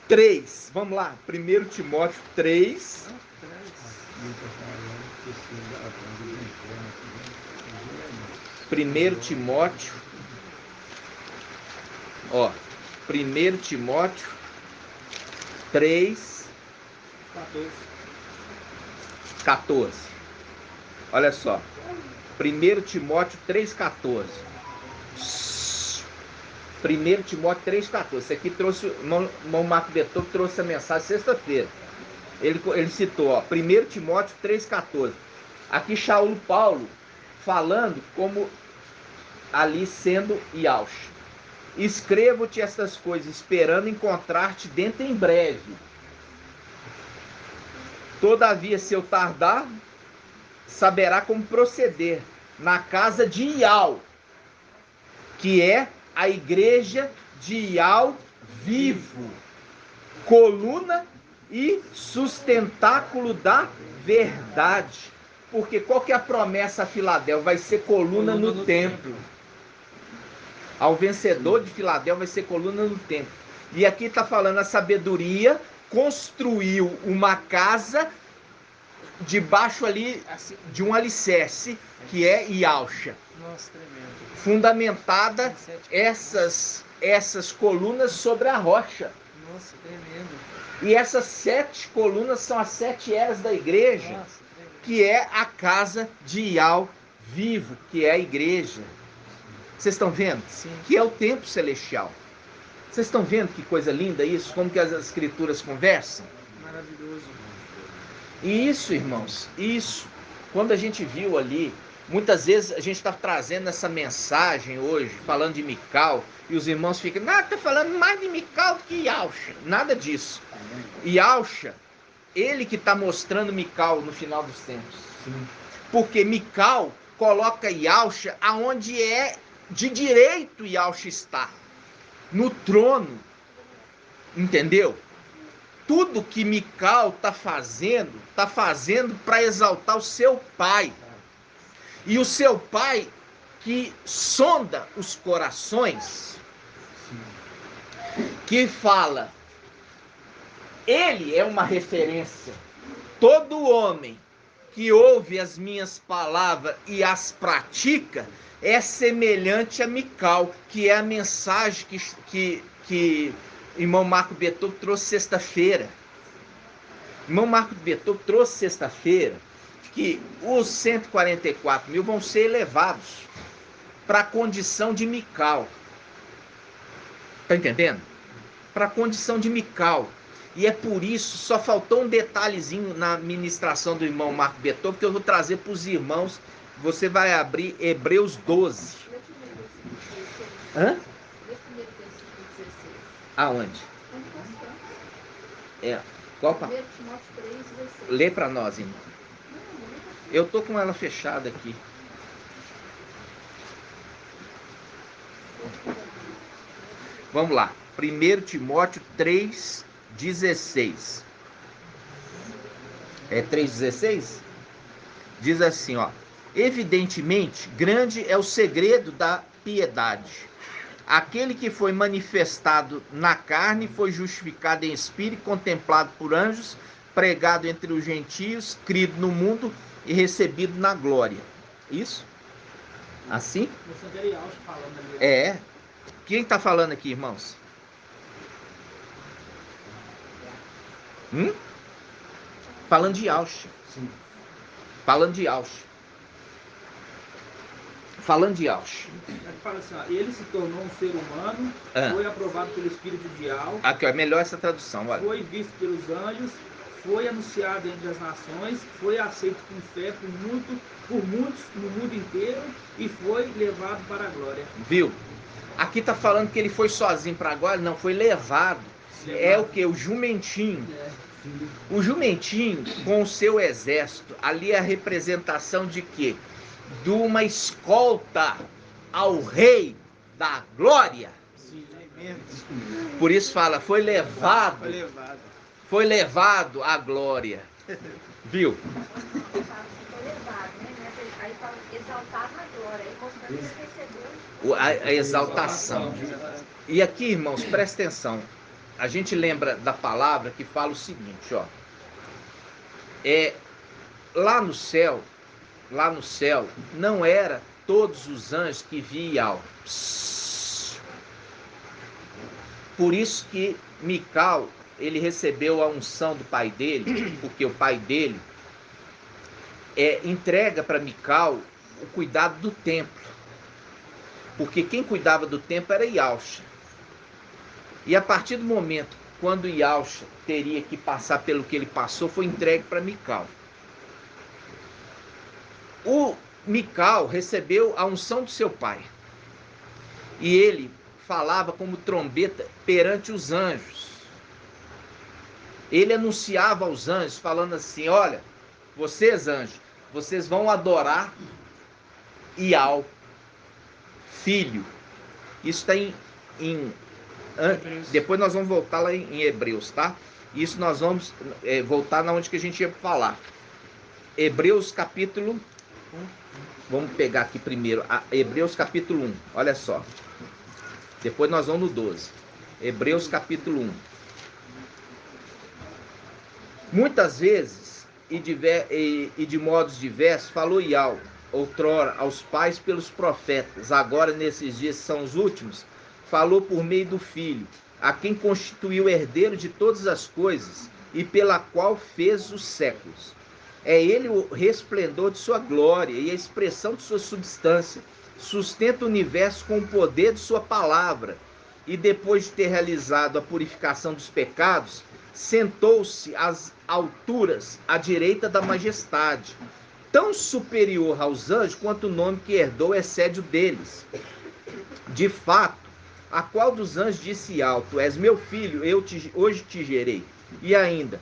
3. Vamos lá? 1 Timóteo 3. 1 Timóteo, ó, 1 Timóteo 3, 14. Olha só, 1 Timóteo 3, 14. 1 Timóteo 3, 14. Esse aqui trouxe, o irmão Marco Beto trouxe a mensagem sexta-feira. Ele citou, ó, 1 Timóteo 3, 14. Aqui Shaul Paulo falando como ali sendo Iaush. Escrevo-te estas coisas, esperando encontrar-te dentro em breve. Todavia, se eu tardar, saberá como proceder na casa de Iau, que é a igreja de Iau vivo, coluna e sustentáculo da verdade. Porque qual que é a promessa a Filadélfia? Vai ser coluna no templo. Ao vencedor de Filadélfia vai ser coluna no templo. E aqui está falando a sabedoria construiu uma casa debaixo ali de um alicerce, que é Yalcha. Nossa, tremendo. Fundamentada essas colunas sobre a rocha. Nossa, tremendo. E essas 7 colunas são as 7 eras da igreja, Nossa, tremendo. que é a casa de Ial vivo, que é a igreja. Vocês estão vendo? Sim. Que é o templo celestial. Vocês estão vendo que coisa linda isso? Como que as escrituras conversam? Maravilhoso. E isso, irmãos, isso, quando a gente viu ali, muitas vezes a gente está trazendo essa mensagem hoje, falando de Mical, e os irmãos ficam, está falando mais de Mical do que Yalcha. Nada disso. Yalcha, ele que está mostrando Mical no final dos tempos. Sim. Porque Mical coloca Yalcha aonde é de direito Yalcha está. No trono. Entendeu? Tudo que Mical está fazendo para exaltar o seu pai. E o seu pai que sonda os corações, que fala, ele é uma referência. Todo homem que ouve as minhas palavras e as pratica é semelhante a Mical, que é a mensagem que irmão Marco Beethoven trouxe sexta-feira. Irmão Marco Beethoven trouxe sexta-feira que os 144 mil vão ser elevados para a condição de Mical. Está entendendo? Para a condição de Mical. E é por isso, só faltou um detalhezinho na ministração do irmão Marco Beethoven, que eu vou trazer para os irmãos. Você vai abrir Hebreus 12. Hã? Aonde? Qual pa... Lê para nós, irmão. Eu tô com ela fechada aqui. Vamos lá. 1 Timóteo 3,16. É 3,16? Diz assim, ó. Evidentemente, grande é o segredo da piedade. Aquele que foi manifestado na carne, foi justificado em espírito, contemplado por anjos, pregado entre os gentios, crido no mundo e recebido na glória. Isso? Assim? É. Quem está falando aqui, irmãos? Falando de Yalcha. Falando de Yalcha. Falando de Yalcha. Fala assim, ó, ele se tornou um ser humano, foi aprovado pelo Espírito de Yal. Aqui, ó, é melhor essa tradução, olha. Foi visto pelos anjos, foi anunciado entre as nações, foi aceito com fé por muitos no mundo inteiro e foi levado para a glória. Viu? Aqui está falando que ele foi sozinho para a glória, não, foi levado. É o que? O jumentinho. O jumentinho com o seu exército, ali é a representação de quê? De uma escolta ao rei da glória. Por isso fala, foi levado à glória. Viu? Aí fala exaltado na glória, aí mostrando que recebeu A exaltação. E aqui, irmãos, presta atenção. A gente lembra da palavra que fala o seguinte, ó. Lá no céu, não era todos os anjos que viam. Por isso que Mical, ele recebeu a unção do pai dele, porque o pai dele entrega para Mical o cuidado do templo. Porque quem cuidava do templo era Yalcha. E a partir do momento quando Yalcha teria que passar pelo que ele passou, foi entregue para Mical. O Mical recebeu a unção do seu pai. E ele falava como trombeta perante os anjos. Ele anunciava aos anjos, falando assim, olha, vocês anjos, vocês vão adorar Ial, filho. Isso está depois nós vamos voltar lá em Hebreus, tá? Isso nós vamos voltar na onde que a gente ia falar. Hebreus capítulo... Vamos pegar aqui primeiro, Hebreus capítulo 1, olha só. Depois nós vamos no 12. Hebreus capítulo 1. Muitas vezes, e de modos diversos, falou Yahweh, outrora, aos pais pelos profetas, agora nesses dias são os últimos, falou por meio do Filho, a quem constituiu herdeiro de todas as coisas, e pela qual fez os séculos. É ele o resplendor de sua glória e a expressão de sua substância. Sustenta o universo com o poder de sua palavra. E depois de ter realizado a purificação dos pecados, sentou-se às alturas, à direita da majestade. Tão superior aos anjos quanto o nome que herdou excede o deles. De fato, a qual dos anjos disse alto: És meu filho, hoje te gerei. E ainda,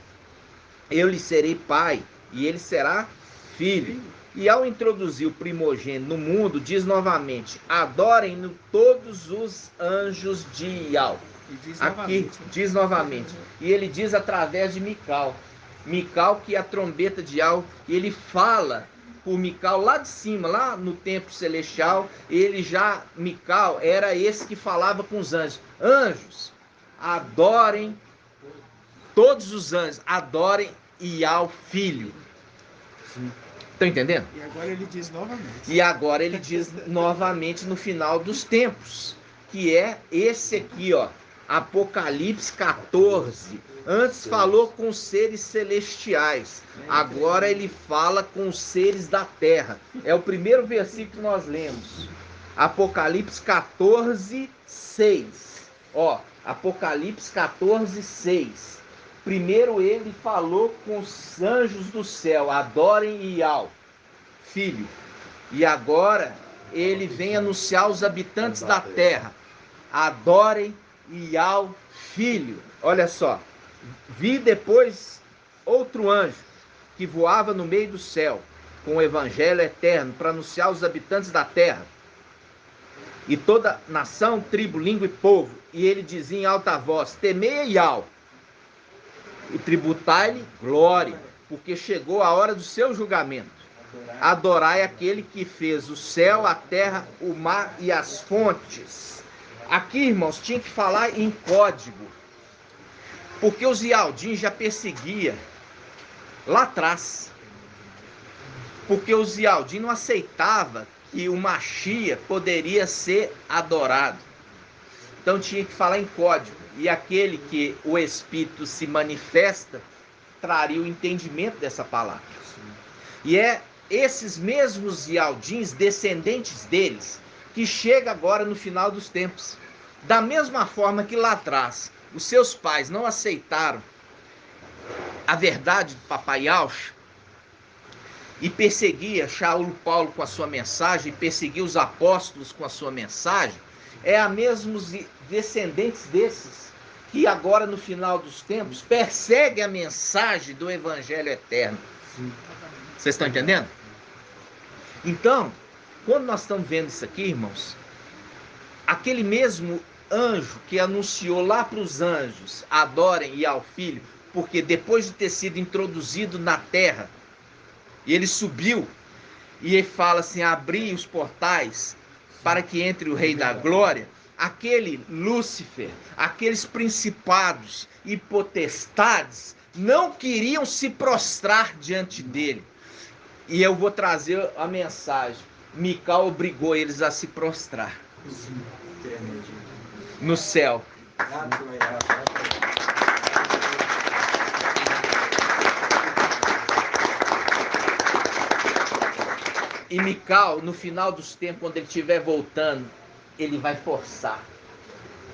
eu lhe serei pai, e ele será filho. E ao introduzir o primogênito no mundo, diz novamente: adorem-no todos os anjos de Yahweh. Aqui diz novamente. E ele diz através de Mical. Mical, que é a trombeta de Yahweh, e ele fala por Mical lá de cima, lá no templo celestial. Mical era esse que falava com os anjos. Anjos, adorem, todos os anjos, adorem Yahweh Filho. Estão entendendo? E agora ele diz novamente. E agora ele diz novamente no final dos tempos, que é esse aqui, ó, Apocalipse 14. Antes falou com os seres celestiais, agora ele fala com os seres da terra. É o primeiro versículo que nós lemos. Apocalipse 14, 6. Ó, Apocalipse 14, 6. Primeiro ele falou com os anjos do céu: adorem Yahweh, Filho. E agora ele vem anunciar aos habitantes da terra: adorem Yahweh, Filho. Olha só. Vi depois outro anjo que voava no meio do céu com o evangelho eterno para anunciar aos habitantes da terra e toda nação, tribo, língua e povo. E ele dizia em alta voz: temei a Yahweh e tributai-lhe glória, porque chegou a hora do seu julgamento. Adorai aquele que fez o céu, a terra, o mar e as fontes. Aqui, irmãos, tinha que falar em código, porque os Yaldins já perseguiam lá atrás, porque os Yaldins não aceitavam que o Mashiach poderia ser adorado. Então tinha que falar em código. E aquele que o Espírito se manifesta traria o entendimento dessa palavra. E é esses mesmos Yaldins, descendentes deles, que chega agora no final dos tempos. Da mesma forma que lá atrás os seus pais não aceitaram a verdade do Papai Yahshua e perseguia Shaul Paulo com a sua mensagem, perseguia os apóstolos com a sua mensagem, é a mesmos descendentes desses que agora no final dos tempos perseguem a mensagem do Evangelho Eterno. Vocês estão entendendo? Então, quando nós estamos vendo isso aqui, irmãos, aquele mesmo anjo que anunciou lá para os anjos: adorem e ao Filho, porque depois de ter sido introduzido na terra, e ele subiu, e ele fala assim: abri os portais para que entre o Rei da Glória. Aquele Lúcifer, aqueles principados e potestades não queriam se prostrar diante dele. E eu vou trazer a mensagem: Mical obrigou eles a se prostrar no céu. E Mical, no final dos tempos, quando ele estiver voltando, ele vai forçar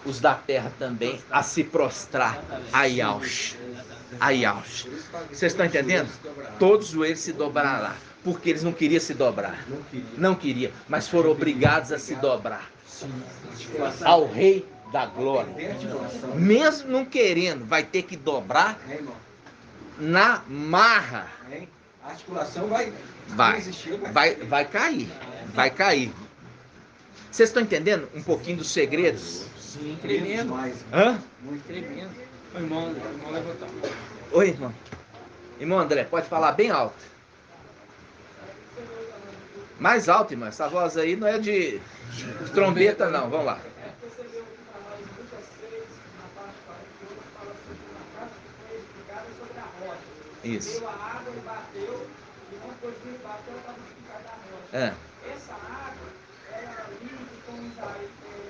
os da terra também a se prostrar a Yahshua. A Yahshua. Vocês estão entendendo? Todos os joelhos se dobrarão, porque eles não queriam se dobrar. Não queriam, mas foram obrigados a se dobrar ao Rei da Glória. Mesmo não querendo, vai ter que dobrar na marra. A articulação vai cair. Vai cair. Vocês estão entendendo um pouquinho dos segredos? Sim, tremendo. Hã? Muito tremendo. O irmão levantou. Oi, irmão. Irmão André, pode falar bem alto. Mais alto, irmão. Essa voz aí não é de trombeta, não. Vamos lá. Você leu aqui para nós em Lucas 6, na parte 48, fala sobre uma casa que foi edificada sobre a rocha. Isso. Veio a água e bateu, e não pôde vir, bateu, estava edificada a rocha. É. Essa água, ela vive com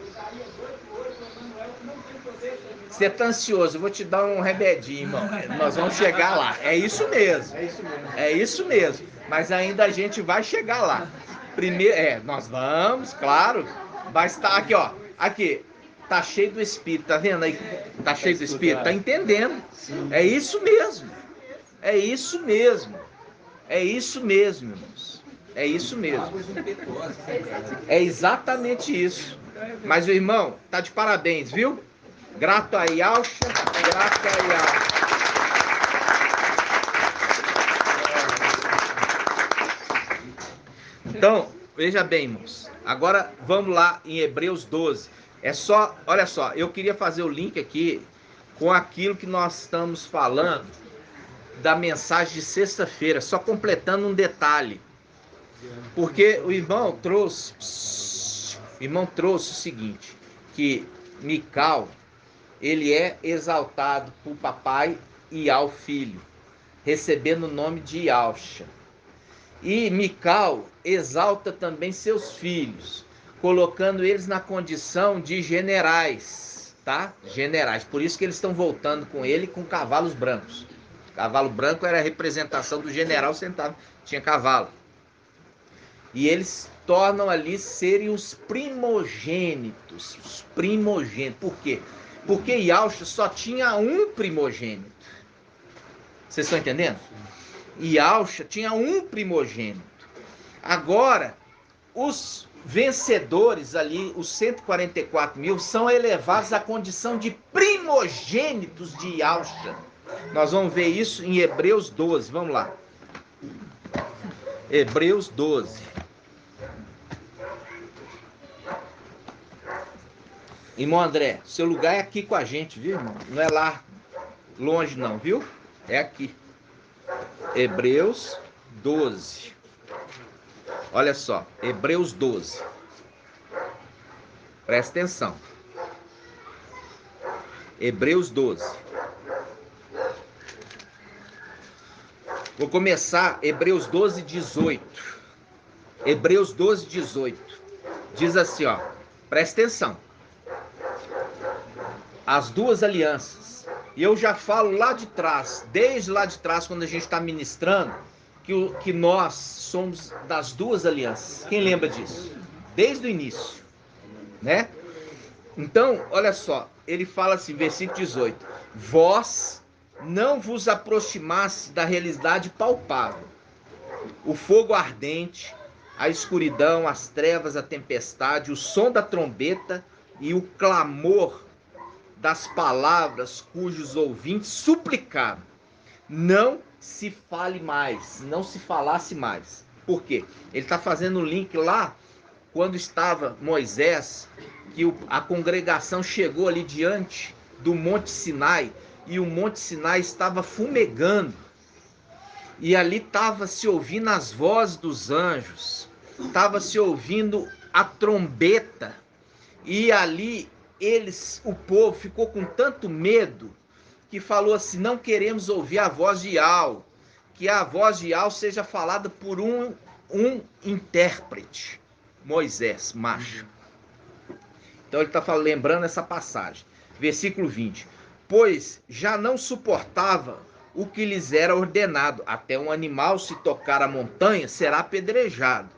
Isaías 8:8, Emmanuel, que não tem poder sobre nós. Você tá ansioso, eu vou te dar um remedinho, irmão. Nós vamos chegar lá. É isso mesmo. É isso mesmo. É isso mesmo. Mas ainda a gente vai chegar lá. Primeiro, nós vamos, claro. Vai estar aqui, ó. Aqui. Tá cheio do Espírito, tá vendo aí? Tá cheio do Espírito, tá entendendo? É isso mesmo. É isso mesmo. É isso mesmo, irmãos. É isso mesmo. Águas impetuosas. É exatamente isso. Mas o irmão, tá de parabéns, viu? Grato a Yalcha, grato a Yalcha. Então, veja bem, irmãos. Agora vamos lá em Hebreus 12. É só, olha só, eu queria fazer o link aqui com aquilo que nós estamos falando da mensagem de sexta-feira, só completando um detalhe. Porque o irmão trouxe o seguinte, que Mical, ele é exaltado por papai e ao filho, recebendo o nome de Yalcha. E Mical exalta também seus filhos, colocando eles na condição de generais, tá? Generais. Por isso que eles estão voltando com ele com cavalos brancos. O cavalo branco era a representação do general sentado, tinha cavalo. E eles tornam ali serem os primogênitos. Os primogênitos. Por quê? Porque Yalcha só tinha um primogênito. Vocês estão entendendo? Yalcha tinha um primogênito. Agora, os vencedores ali, os 144 mil, são elevados à condição de primogênitos de Yalcha. Nós vamos ver isso em Hebreus 12. Vamos lá. Hebreus 12. Irmão André, seu lugar é aqui com a gente, viu, irmão? Não é lá longe não, viu? É aqui. Hebreus 12. Olha só, Hebreus 12. Presta atenção. Hebreus 12. Vou começar Hebreus 12, 18. Hebreus 12, 18. Diz assim, ó. Presta atenção. As duas alianças. E eu já falo lá de trás, desde lá de trás, quando a gente está ministrando, que nós somos das duas alianças. Quem lembra disso? Desde o início, né? Então, olha só, ele fala assim, versículo 18: vós não vos aproximasse da realidade palpável, o fogo ardente, a escuridão, as trevas, a tempestade, o som da trombeta e o clamor das palavras cujos ouvintes suplicaram. Não se fale mais, não se falasse mais. Por quê? Ele está fazendo o link lá, quando estava Moisés, que a congregação chegou ali diante do Monte Sinai, e o Monte Sinai estava fumegando, e ali estava se ouvindo as vozes dos anjos, estava se ouvindo a trombeta, e ali o povo ficou com tanto medo, que falou assim, não queremos ouvir a voz de Yahweh, que a voz de Yahweh seja falada por um intérprete, Moisés, macho. Então ele está lembrando essa passagem, versículo 20, pois já não suportava o que lhes era ordenado, até um animal se tocar a montanha será apedrejado.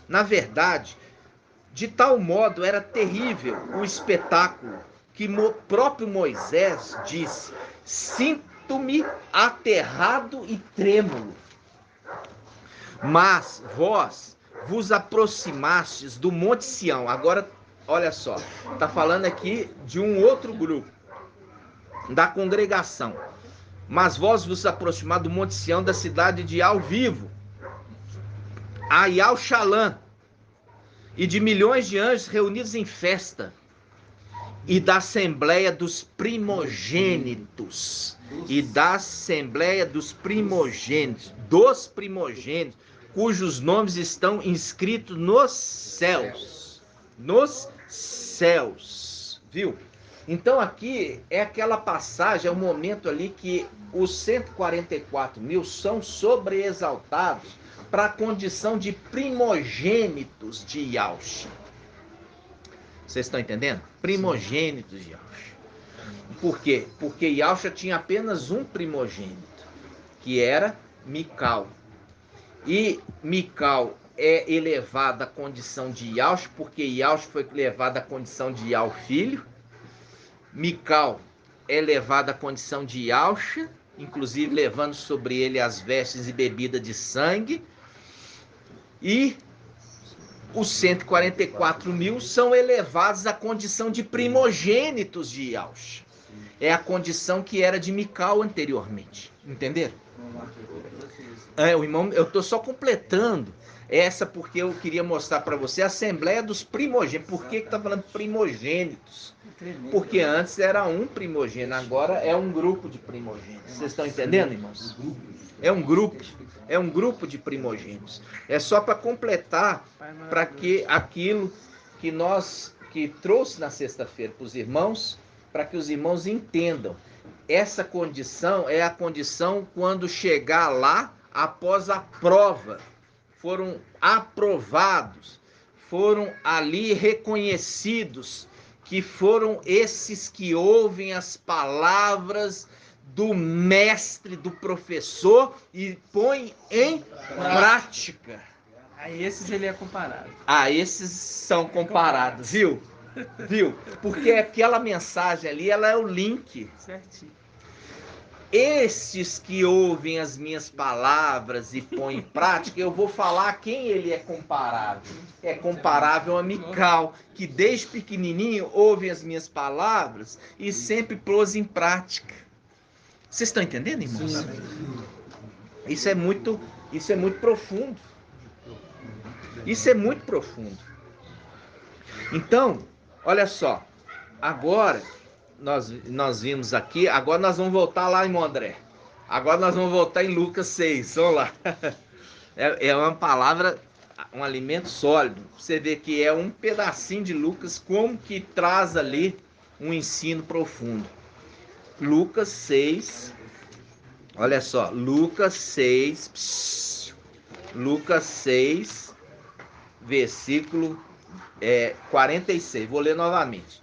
Na verdade, de tal modo era terrível o espetáculo, que o próprio Moisés disse, sinto-me aterrado e trêmulo. Mas vós vos aproximastes do Monte Sião. Agora, olha só, está falando aqui de um outro grupo, da congregação. Mas vós vos aproximaste do Monte Sião, da cidade de Alvivo, a Yalchalã, e de milhões de anjos reunidos em festa, e da assembleia dos primogênitos, cujos nomes estão inscritos nos céus. Nos céus. Viu? Então aqui é aquela passagem, é o momento ali que os 144.000 são sobreexaltados para a condição de primogênitos de Yahshua. Vocês estão entendendo? Primogênitos de Yahshua. Por quê? Porque Yahshua tinha apenas um primogênito, que era Mical. E Mical é elevado à condição de Yahshua, porque Yahshua foi elevado à condição de Yah, o filho. Mical é elevado à condição de Yahshua, inclusive levando sobre ele as vestes e bebida de sangue. E os 144.000 são elevados à condição de primogênitos de Yahshua. É a condição que era de Mical anteriormente. Entenderam? O irmão, eu estou só completando essa porque eu queria mostrar para você a Assembleia dos Primogênitos. Por que está falando primogênitos? Porque antes era um primogênito, agora é um grupo de primogênitos. Vocês estão entendendo, irmãos? É um grupo de primogênitos. É só para completar, para que aquilo que trouxe na sexta-feira para os irmãos, para que os irmãos entendam. Essa condição é a condição quando chegar lá, após a prova, foram aprovados, foram ali reconhecidos, que foram esses que ouvem as palavras do mestre, do professor e põem em prática. A esses ele é comparado. A esses são comparados, viu? Viu? Porque aquela mensagem ali, ela é o link. Certinho. Estes que ouvem as minhas palavras e põem em prática, eu vou falar a quem ele é comparável. É comparável a Mical, que desde pequenininho ouve as minhas palavras e sempre pôs em prática. Vocês estão entendendo, irmãos? Isso é muito profundo. Isso é muito profundo. Então, olha só. Agora nós vimos aqui, agora nós vamos voltar lá em André. Agora nós vamos voltar em Lucas 6. Vamos lá. É uma palavra, um alimento sólido. Você vê que é um pedacinho de Lucas, como que traz ali um ensino profundo. Lucas 6. Olha só, Lucas 6, versículo 46. Vou ler novamente.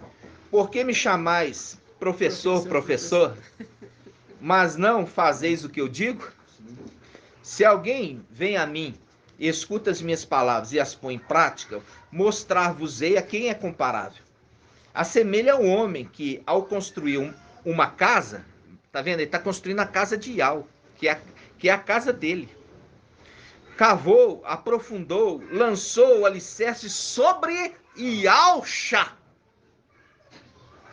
Por que me chamais professor, mas não fazeis o que eu digo? Se alguém vem a mim, escuta as minhas palavras e as põe em prática, mostrar-vos-ei a quem é comparável. Assemelha ao homem que, ao construir uma casa, tá vendo? Ele está construindo a casa de Yah, que é a casa dele. Cavou, aprofundou, lançou o alicerce sobre Yahshua,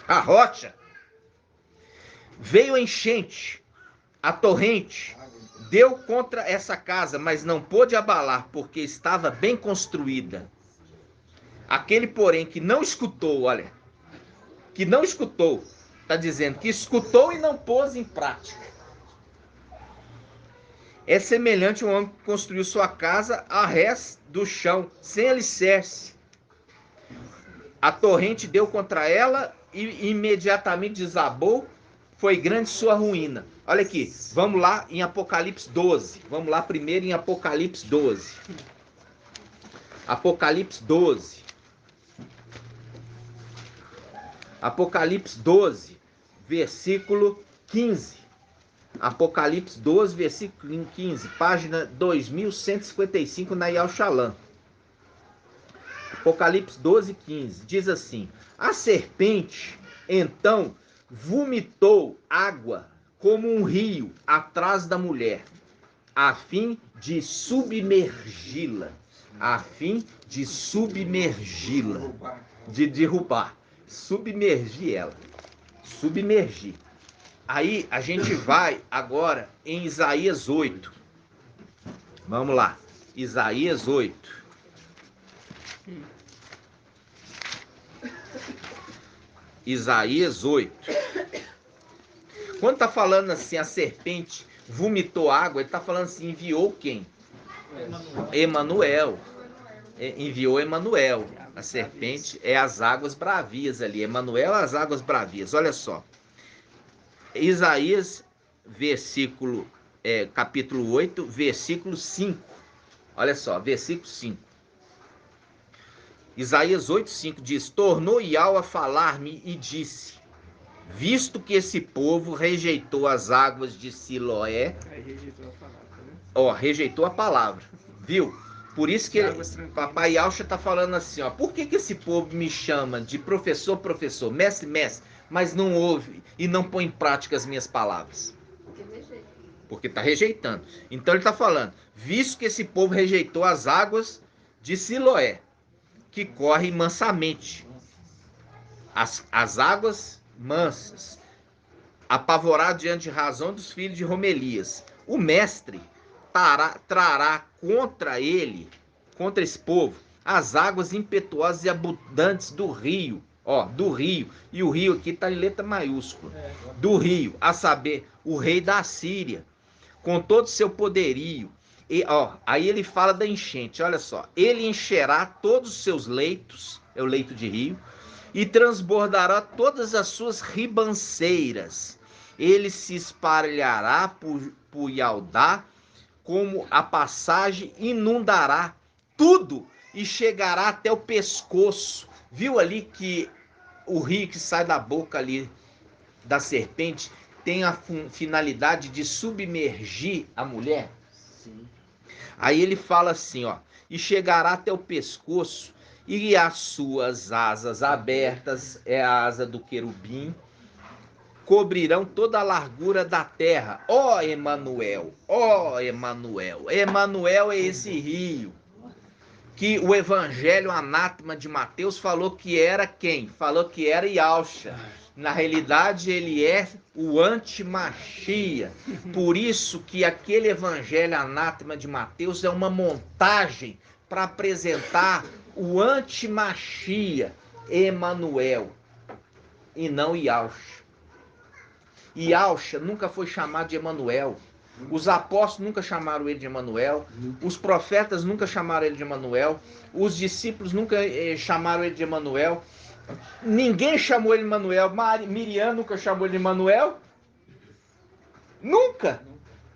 a rocha. Veio a enchente, a torrente, deu contra essa casa, mas não pôde abalar, porque estava bem construída. Aquele, porém, que não escutou, olha, que não escutou, está dizendo que escutou e não pôs em prática. É semelhante a um homem que construiu sua casa a rés do chão, sem alicerce. A torrente deu contra ela e imediatamente desabou, foi grande sua ruína. Olha aqui, vamos lá em Apocalipse 12. Vamos lá primeiro em Apocalipse 12. Apocalipse 12. Apocalipse 12, versículo 15. Apocalipse 12, versículo 15, página 2155 na Yal Shalom. Apocalipse 12, 15, diz assim: a serpente, então, vomitou água como um rio atrás da mulher, a fim de submergi-la, de derrubar, submergir ela, submergir. Aí a gente vai agora em Isaías 8. Vamos lá, Isaías 8. Isaías 8. Quando está falando assim, a serpente vomitou água, ele está falando assim, enviou quem? Emanuel. Enviou Emanuel. A serpente é as águas bravias ali. Emanuel é as águas bravias. Olha só. Isaías, capítulo 8, versículo 5. Olha só, versículo 5. Isaías 8:5 diz: Tornou Yahweh a falar-me e disse: Visto que esse povo rejeitou as águas de Siloé, rejeitou a palavra, viu? Por isso que papai Yahweh está falando assim, por que esse povo me chama de professor, mestre, mas não ouve e não põe em prática as minhas palavras? Porque está rejeitando. Então ele está falando, visto que esse povo rejeitou as águas de Siloé, que correm mansamente, as águas mansas, apavorado diante de razão dos filhos de Romelias, o mestre trará contra esse povo, as águas impetuosas e abundantes do rio, e o rio aqui está em letra maiúscula, do rio, a saber, o rei da Síria, com todo o seu poderio. E, aí ele fala da enchente, olha só, ele encherá todos os seus leitos, é o leito de rio, e transbordará todas as suas ribanceiras. Ele se espalhará por Yaldá, como a passagem, inundará tudo e chegará até o pescoço. Viu ali que o rio que sai da boca ali da serpente tem a finalidade de submergir a mulher? Sim. Aí ele fala assim, e chegará até o pescoço, e as suas asas abertas, é a asa do querubim, cobrirão toda a largura da terra. Ó Emanuel, Emanuel é esse rio que o evangelho anátema de Mateus falou que era quem? Falou que era Yahshua. Na realidade, ele é o anti-Machia. Por isso que aquele evangelho anátema de Mateus é uma montagem para apresentar o anti-Machia, Emanuel, e não Yahshua. Yahshua nunca foi chamado de Emanuel. Os apóstolos nunca chamaram ele de Emanuel. Os profetas nunca chamaram ele de Emanuel. Os discípulos nunca chamaram ele de Emanuel. Ninguém chamou ele de Emanuel. Miriam nunca chamou ele de Emanuel. Nunca.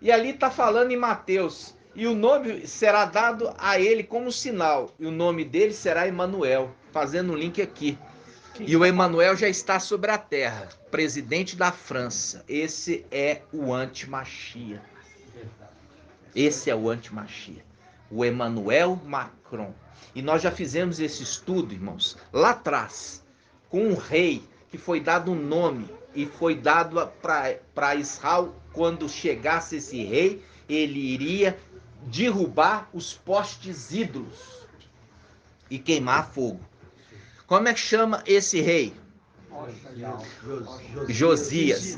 E ali está falando em Mateus. E o nome será dado a ele como sinal. E o nome dele será Emanuel. Fazendo um link aqui. E o Emanuel já está sobre a terra, presidente da França. Esse é o anti-Machia. Esse é o anti-Machia. O Emmanuel Macron. E nós já fizemos esse estudo, irmãos, lá atrás, com um rei que foi dado um nome e foi dado para Israel. Quando chegasse esse rei, ele iria derrubar os postes ídolos e queimar a fogo. Como é que chama esse rei? Josias.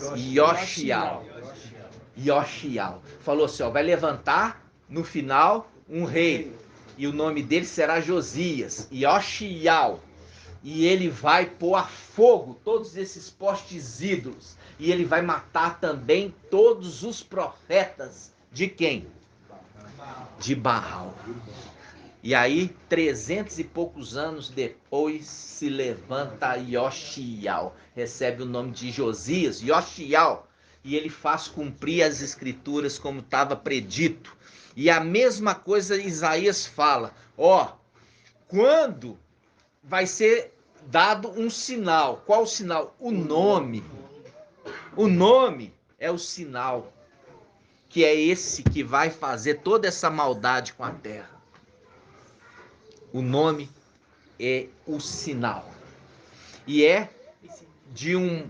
Yoshial. Falou assim, vai levantar no final um rei. E o nome dele será Josias. Yoshial. E ele vai pôr a fogo todos esses postes ídolos. E ele vai matar também todos os profetas. De quem? De Baal. E aí, 300 e poucos anos depois, se levanta Yoshial, recebe o nome de Josias, Yoshial, e ele faz cumprir as escrituras como estava predito. E a mesma coisa Isaías fala, quando vai ser dado um sinal. Qual o sinal? O nome. O nome é o sinal, que é esse que vai fazer toda essa maldade com a terra. O nome é o sinal. E é de um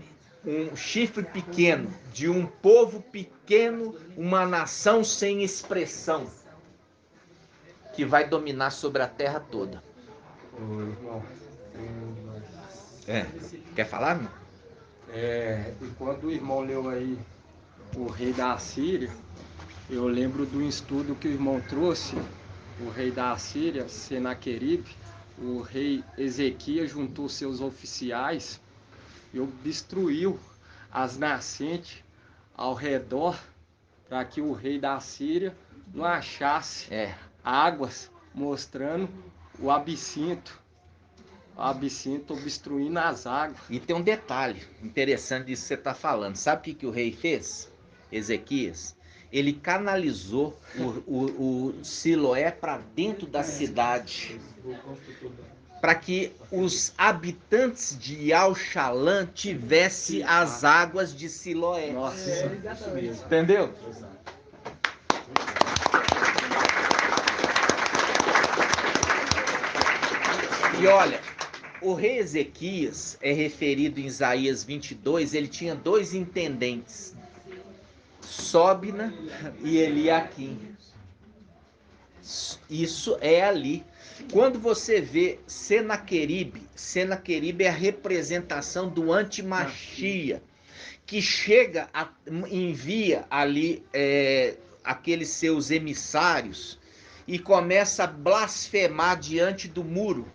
chifre pequeno, de um povo pequeno, uma nação sem expressão, que vai dominar sobre a terra toda. Quer falar, irmão? E quando o irmão leu aí o rei da Assíria, eu lembro do estudo que o irmão trouxe. O rei da Assíria, Senaqueribe, o rei Ezequias juntou seus oficiais e obstruiu as nascentes ao redor para que o rei da Assíria não achasse águas, mostrando o absinto obstruindo as águas. E tem um detalhe interessante disso que você está falando. Sabe o que o rei fez? Ezequias? Ele canalizou o Siloé para dentro da cidade, para que os habitantes de Al-Shalã tivessem as águas de Siloé. Nossa, isso mesmo. Entendeu? E olha, o rei Ezequias é referido em Isaías 22, ele tinha 2 intendentes, Sobna e Eliaquim. Isso é ali. Quando você vê Senaqueribe é a representação do antimachia, que chega, envia ali aqueles seus emissários e começa a blasfemar diante do muro,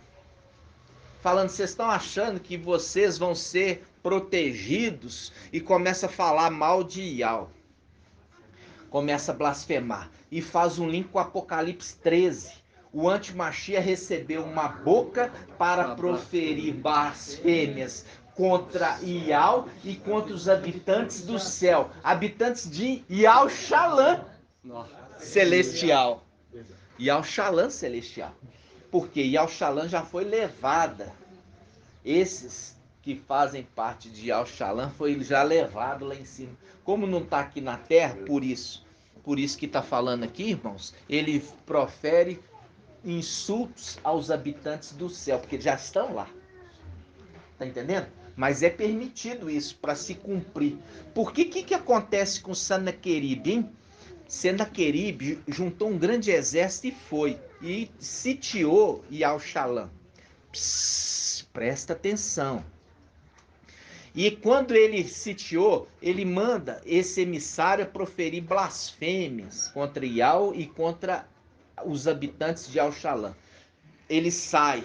falando: vocês estão achando que vocês vão ser protegidos? E começa a falar mal de Ial. Começa a blasfemar. E faz um link com Apocalipse 13. O antimachia recebeu uma boca para proferir blasfêmias contra Ial e contra os habitantes do céu. Habitantes de Al-Shalã celestial. Al-Shalã celestial. Porque Al-Shalã já foi levada. Esses que fazem parte de Al-Shalã foi já levado lá em cima. Como não está aqui na terra, por isso que está falando aqui, irmãos, ele profere insultos aos habitantes do céu, porque já estão lá. Tá entendendo? Mas é permitido isso para se cumprir. Porque que acontece com Senaqueribe, hein? Senaqueribe juntou um grande exército e foi. E sitiou Al-Shalã. Presta atenção. E quando ele sitiou, ele manda esse emissário proferir blasfêmias contra Ial e contra os habitantes de Al-Shalã. Ele sai.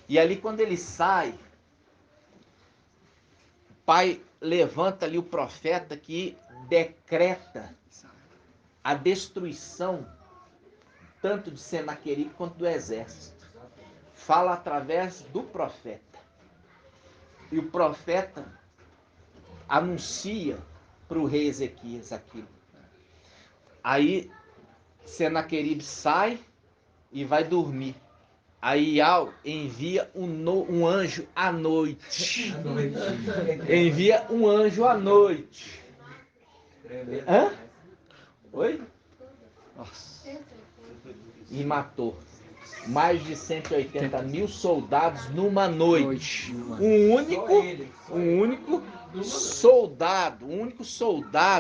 E ali quando ele sai, o pai levanta ali o profeta que decreta a destruição tanto de Senaqueribe quanto do exército. Fala através do profeta. E o profeta anuncia para o rei Ezequias aquilo. Aí Senaqueribe sai e vai dormir. Aí Ial envia um anjo à noite. Envia um anjo à noite. Hã? Oi? Nossa. E matou mais de 180 mil soldados numa noite. Um único soldado,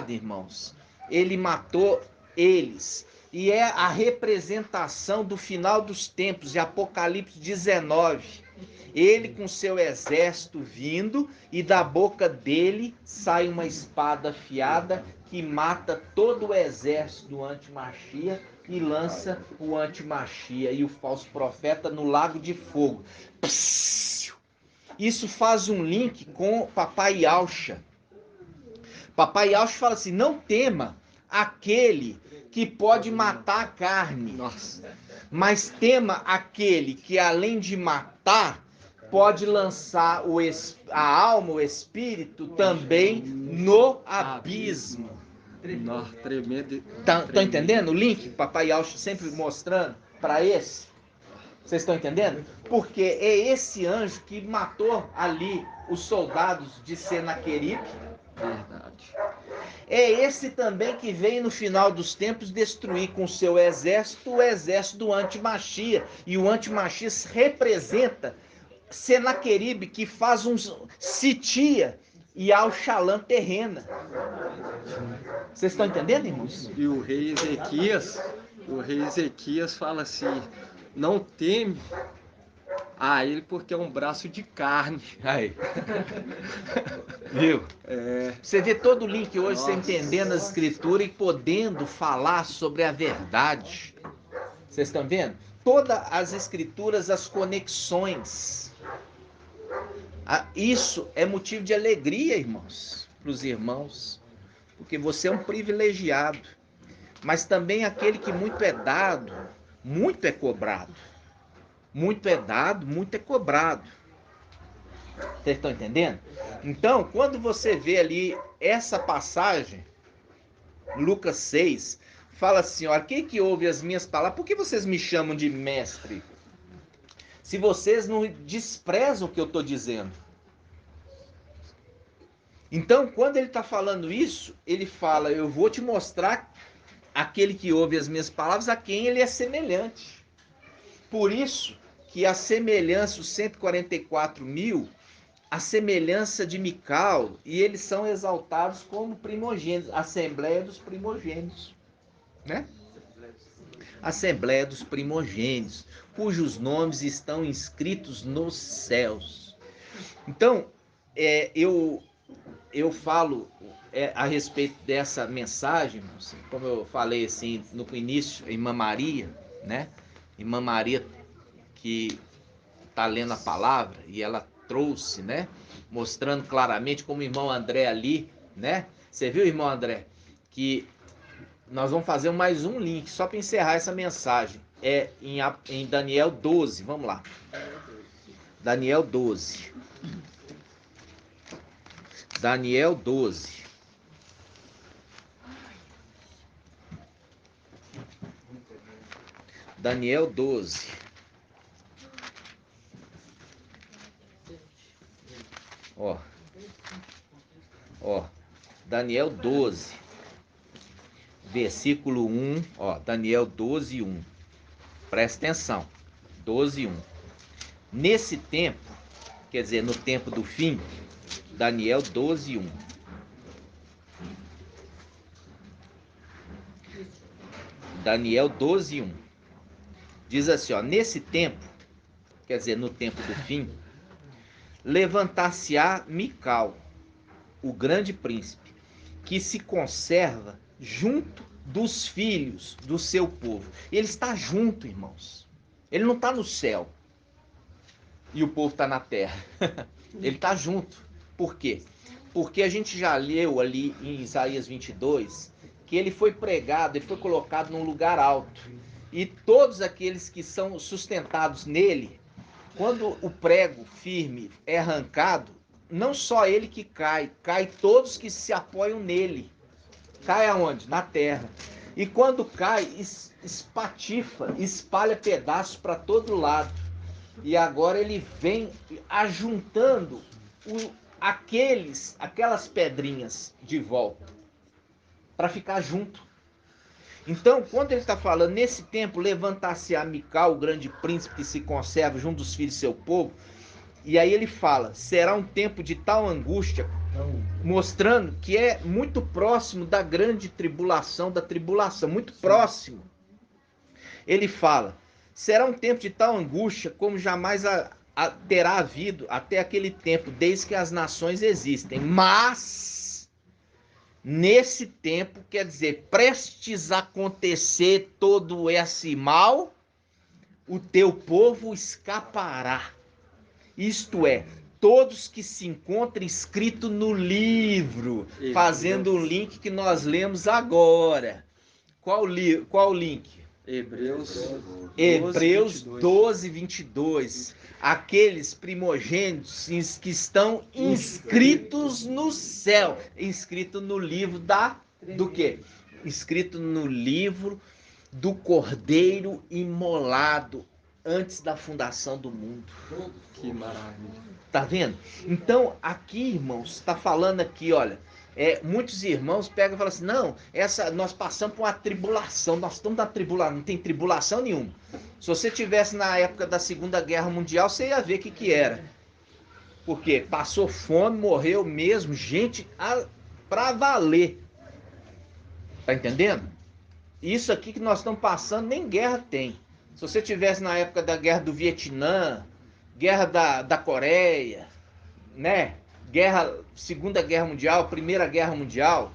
irmãos. Ele matou eles. E é a representação do final dos tempos, de Apocalipse 19. Ele com seu exército vindo, e da boca dele sai uma espada afiada que mata todo o exército do antimachia e lança o antimachia e o falso profeta no lago de fogo. Isso faz um link com Papai Yahshua. Papai Yahshua fala assim: não tema aquele que pode matar a carne, mas tema aquele que, além de matar, pode lançar a alma, o espírito, também no abismo. Tremendo. Estão entendendo o link que o Papai Yahshua sempre mostrando para esse? Vocês estão entendendo? Porque é esse anjo que matou ali os soldados de Senaqueribe. Verdade. É esse também que vem no final dos tempos destruir com seu exército o exército do antimachia. E o antimachia representa Senaqueribe, que faz sitia e Al-Shalã terrena. Vocês estão entendendo, irmãos? E o rei Ezequias fala assim: não teme a ele porque é um braço de carne. Aí. Viu? Você vê todo o link hoje, você entendendo as escrituras e podendo falar sobre a verdade. Vocês estão vendo? Todas as escrituras, as conexões. Isso é motivo de alegria, irmãos, para os irmãos. Porque você é um privilegiado. Mas também aquele que muito é dado muito é cobrado. Muito é dado, muito é cobrado. Vocês estão entendendo? Então, quando você vê ali essa passagem, Lucas 6, fala assim, olha, quem que ouve as minhas palavras? Por que vocês me chamam de mestre? Se vocês não desprezam o que eu estou dizendo. Então, quando ele está falando isso, ele fala, eu vou te mostrar aquele que ouve as minhas palavras, a quem ele é semelhante. Por isso que a semelhança, os 144.000, a semelhança de Mical, e eles são exaltados como primogênitos, Assembleia dos Primogênitos, né? Assembleia dos Primogênitos, cujos nomes estão inscritos nos céus. Então, eu falo a respeito dessa mensagem, assim, como eu falei assim no início, Irmã Maria, né? Irmã Maria que está lendo a palavra e ela trouxe, né? Mostrando claramente como o irmão André ali, né? Você viu, irmão André, que nós vamos fazer mais um link só para encerrar essa mensagem. É em Daniel 12, vamos lá. Daniel 12. Daniel 12. Daniel 12. Ó, Daniel 12, versículo 1, Daniel 12, 1. Presta atenção. 12, 1. Nesse tempo, quer dizer, no tempo do fim, Daniel 12, 1. Daniel 12, 1. Diz assim, nesse tempo, quer dizer, no tempo do fim, levantar-se-á Mical, o grande príncipe, que se conserva junto dos filhos do seu povo. Ele está junto, irmãos. Ele não está no céu e o povo está na terra. Ele está junto. Por quê? Porque a gente já leu ali em Isaías 22 que ele foi pregado, ele foi colocado num lugar alto. E todos aqueles que são sustentados nele, quando o prego firme é arrancado, não só ele que cai todos que se apoiam nele. Cai aonde? Na terra. E quando cai, espatifa, espalha pedaços para todo lado. E agora ele vem ajuntando aquelas pedrinhas de volta para ficar junto. Então, quando ele está falando, nesse tempo, levantar-se-á Mical, o grande príncipe que se conserva junto dos filhos do seu povo, e aí ele fala, será um tempo de tal angústia, mostrando que é muito próximo da grande tribulação, muito próximo. Ele fala, será um tempo de tal angústia como jamais terá havido até aquele tempo, desde que as nações existem. Mas, nesse tempo, quer dizer, prestes a acontecer todo esse mal, o teu povo escapará. Isto é, todos que se encontram escrito no livro, fazendo o link que nós lemos agora. Qual link? Hebreus 12, 22. Aqueles primogênitos que estão inscritos no céu. Inscrito no livro do quê? Inscrito no livro do Cordeiro imolado antes da fundação do mundo. Que maravilha. Tá vendo? Então, aqui, irmãos, está falando aqui, olha, muitos irmãos pegam e falam assim, não, nós passamos por uma tribulação, nós estamos na tribulação, não tem tribulação nenhuma. Se você tivesse na época da Segunda Guerra Mundial, você ia ver o que era. Porque passou fome, morreu mesmo, gente pra valer. Tá entendendo? Isso aqui que nós estamos passando, nem guerra tem. Se você tivesse na época da guerra do Vietnã, guerra da Coreia, né? Segunda Guerra Mundial, Primeira Guerra Mundial.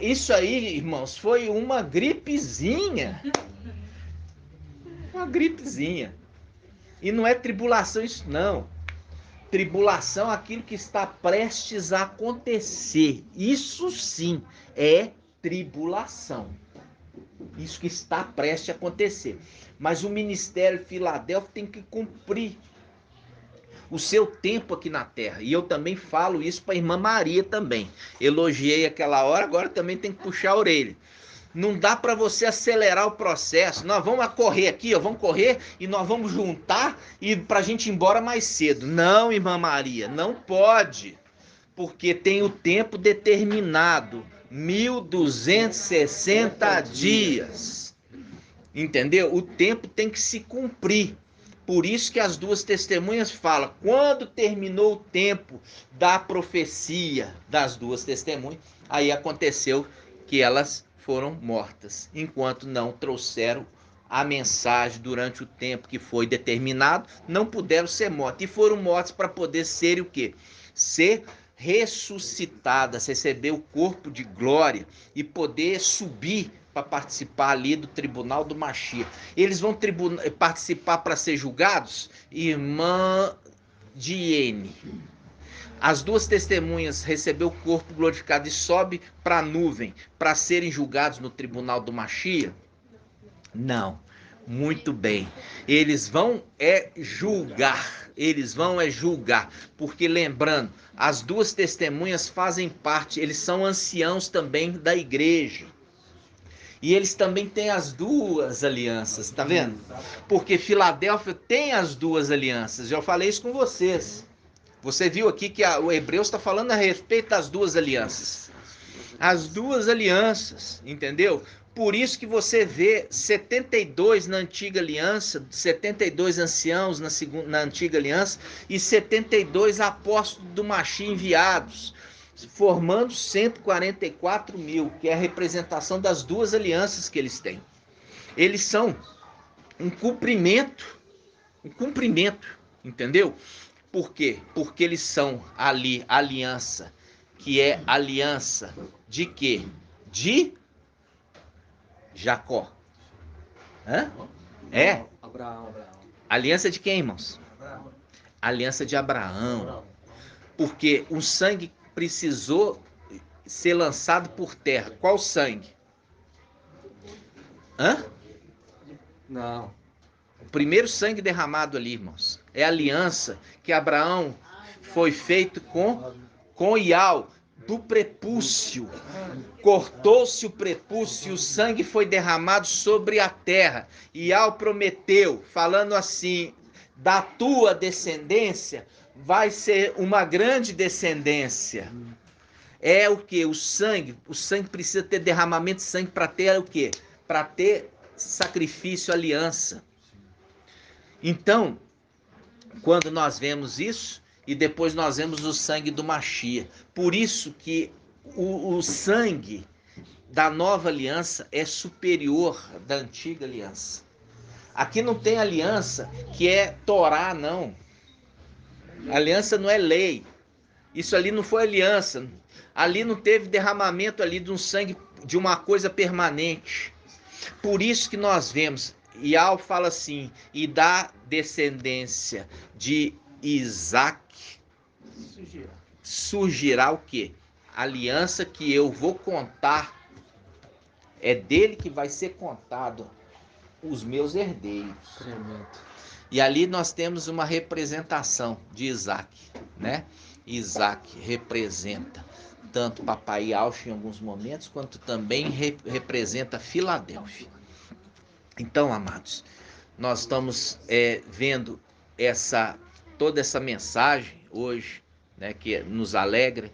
Isso aí, irmãos, foi uma gripezinha. Uma gripezinha. E não é tribulação isso não. Tribulação é aquilo que está prestes a acontecer. Isso sim é tribulação. Isso que está prestes a acontecer. Mas o ministério Filadélfia tem que cumprir o seu tempo aqui na terra. E eu também falo isso para a irmã Maria também. Elogiei aquela hora, agora também tem que puxar a orelha. Não dá para você acelerar o processo. Nós vamos correr aqui, ó, vamos correr e nós vamos juntar e para a gente ir embora mais cedo. Não, irmã Maria, não pode. Porque tem o tempo determinado. 1260 dias. Entendeu? O tempo tem que se cumprir. Por isso que as duas testemunhas falam, quando terminou o tempo da profecia das duas testemunhas, aí aconteceu que elas foram mortas, enquanto não trouxeram a mensagem durante o tempo que foi determinado, não puderam ser mortas. E foram mortas para poder ser o quê? Ser ressuscitadas, receber o corpo de glória e poder subir para participar ali do tribunal do Mashiach. Eles vão participar para ser julgados? Irmã Diene. As duas testemunhas recebeu o corpo glorificado e sobe para a nuvem para serem julgados no tribunal do Mashiach? Não. Muito bem. Eles vão julgar. Eles vão julgar. Porque lembrando, as duas testemunhas fazem parte, eles são anciãos também da igreja. E eles também têm as duas alianças, tá vendo? Porque Filadélfia tem as duas alianças. Já falei isso com vocês. Você viu aqui que o Hebreus está falando a respeito das duas alianças. As duas alianças, entendeu? Por isso que você vê 72 na antiga aliança, 72 anciãos na antiga aliança e 72 apóstolos do Mashiach enviados, formando 144 mil, que é a representação das duas alianças que eles têm. Eles são um cumprimento, entendeu? Por quê? Porque eles são ali aliança, que é aliança de quê? De Jacó. Hã? É? Abraão. Aliança de quem, irmãos? Aliança de Abraão. Porque o sangue precisou ser lançado por terra. Qual sangue? Hã? Não. O primeiro sangue derramado ali, irmãos, é a aliança que Abraão foi feito com Iau, do prepúcio. Cortou-se o prepúcio e o sangue foi derramado sobre a terra. Iau prometeu, falando assim, da tua descendência vai ser uma grande descendência. É o que? O sangue precisa ter derramamento de sangue para ter o quê? Para ter sacrifício, aliança. Então, quando nós vemos isso, e depois nós vemos o sangue do Mashiach. Por isso que o sangue da nova aliança é superior da antiga aliança. Aqui não tem aliança que é Torá, não. A aliança não é lei. Isso ali não foi aliança. Ali não teve derramamento ali de um sangue, de uma coisa permanente. Por isso que nós vemos, Iau fala assim, e da descendência de Isaac surgirá o quê? A aliança que eu vou contar, é dele que vai ser contado os meus herdeiros. Tremendo. E ali nós temos uma representação de Isaac, né? Isaac representa tanto papai Ausch em alguns momentos, quanto também representa Filadélfia. Então, amados, nós estamos vendo toda essa mensagem hoje, né, que nos alegra,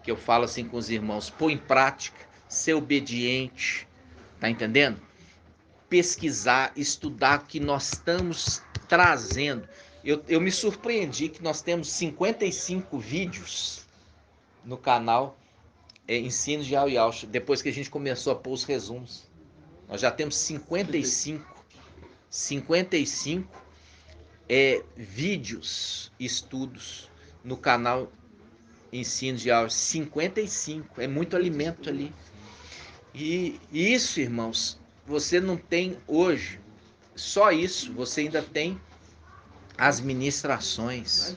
que eu falo assim com os irmãos, pôr em prática, ser obediente, tá entendendo? Pesquisar, estudar o que nós estamos trazendo. Eu me surpreendi que nós temos 55 vídeos no canal Ensino de Ausch, depois que a gente começou a pôr os resumos. Nós já temos 55 vídeos, estudos no canal Ensino de Ausch. 55, é muito alimento ali. E isso, irmãos, você não tem hoje só isso, você ainda tem as ministrações,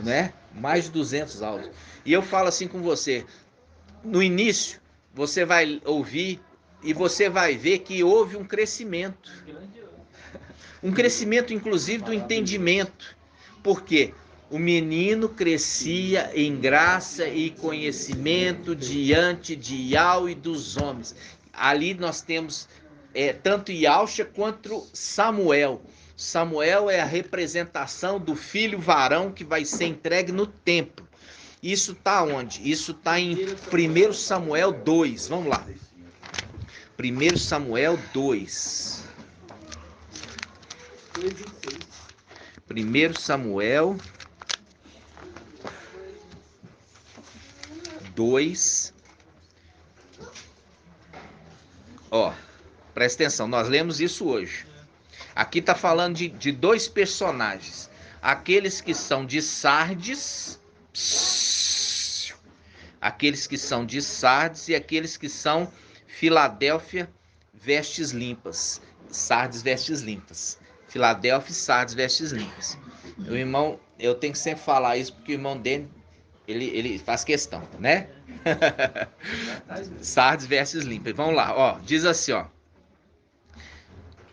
né? Mais de 200 áudios. E eu falo assim com você, no início, você vai ouvir E você vai ver que houve um crescimento. Um crescimento, inclusive, do entendimento. Por quê? O menino crescia em graça e conhecimento diante de Iau e dos homens. Ali nós temos tanto Iauxa quanto Samuel. Samuel é a representação do filho varão que vai ser entregue no templo. Isso está onde? Isso está em 1 Samuel 2. Vamos lá. 1 Samuel 2. 1 Samuel 2. Ó, presta atenção, nós lemos isso hoje. Aqui está falando de dois personagens. Aqueles que são de Sardes. Aqueles que são de Sardes e aqueles que são Filadélfia, vestes limpas. Sardes, vestes limpas. Filadélfia e Sardes, vestes limpas. O irmão, eu tenho que sempre falar isso porque o irmão dele, ele faz questão, né? Sardes, vestes limpas. Vamos lá, ó. Diz assim, ó.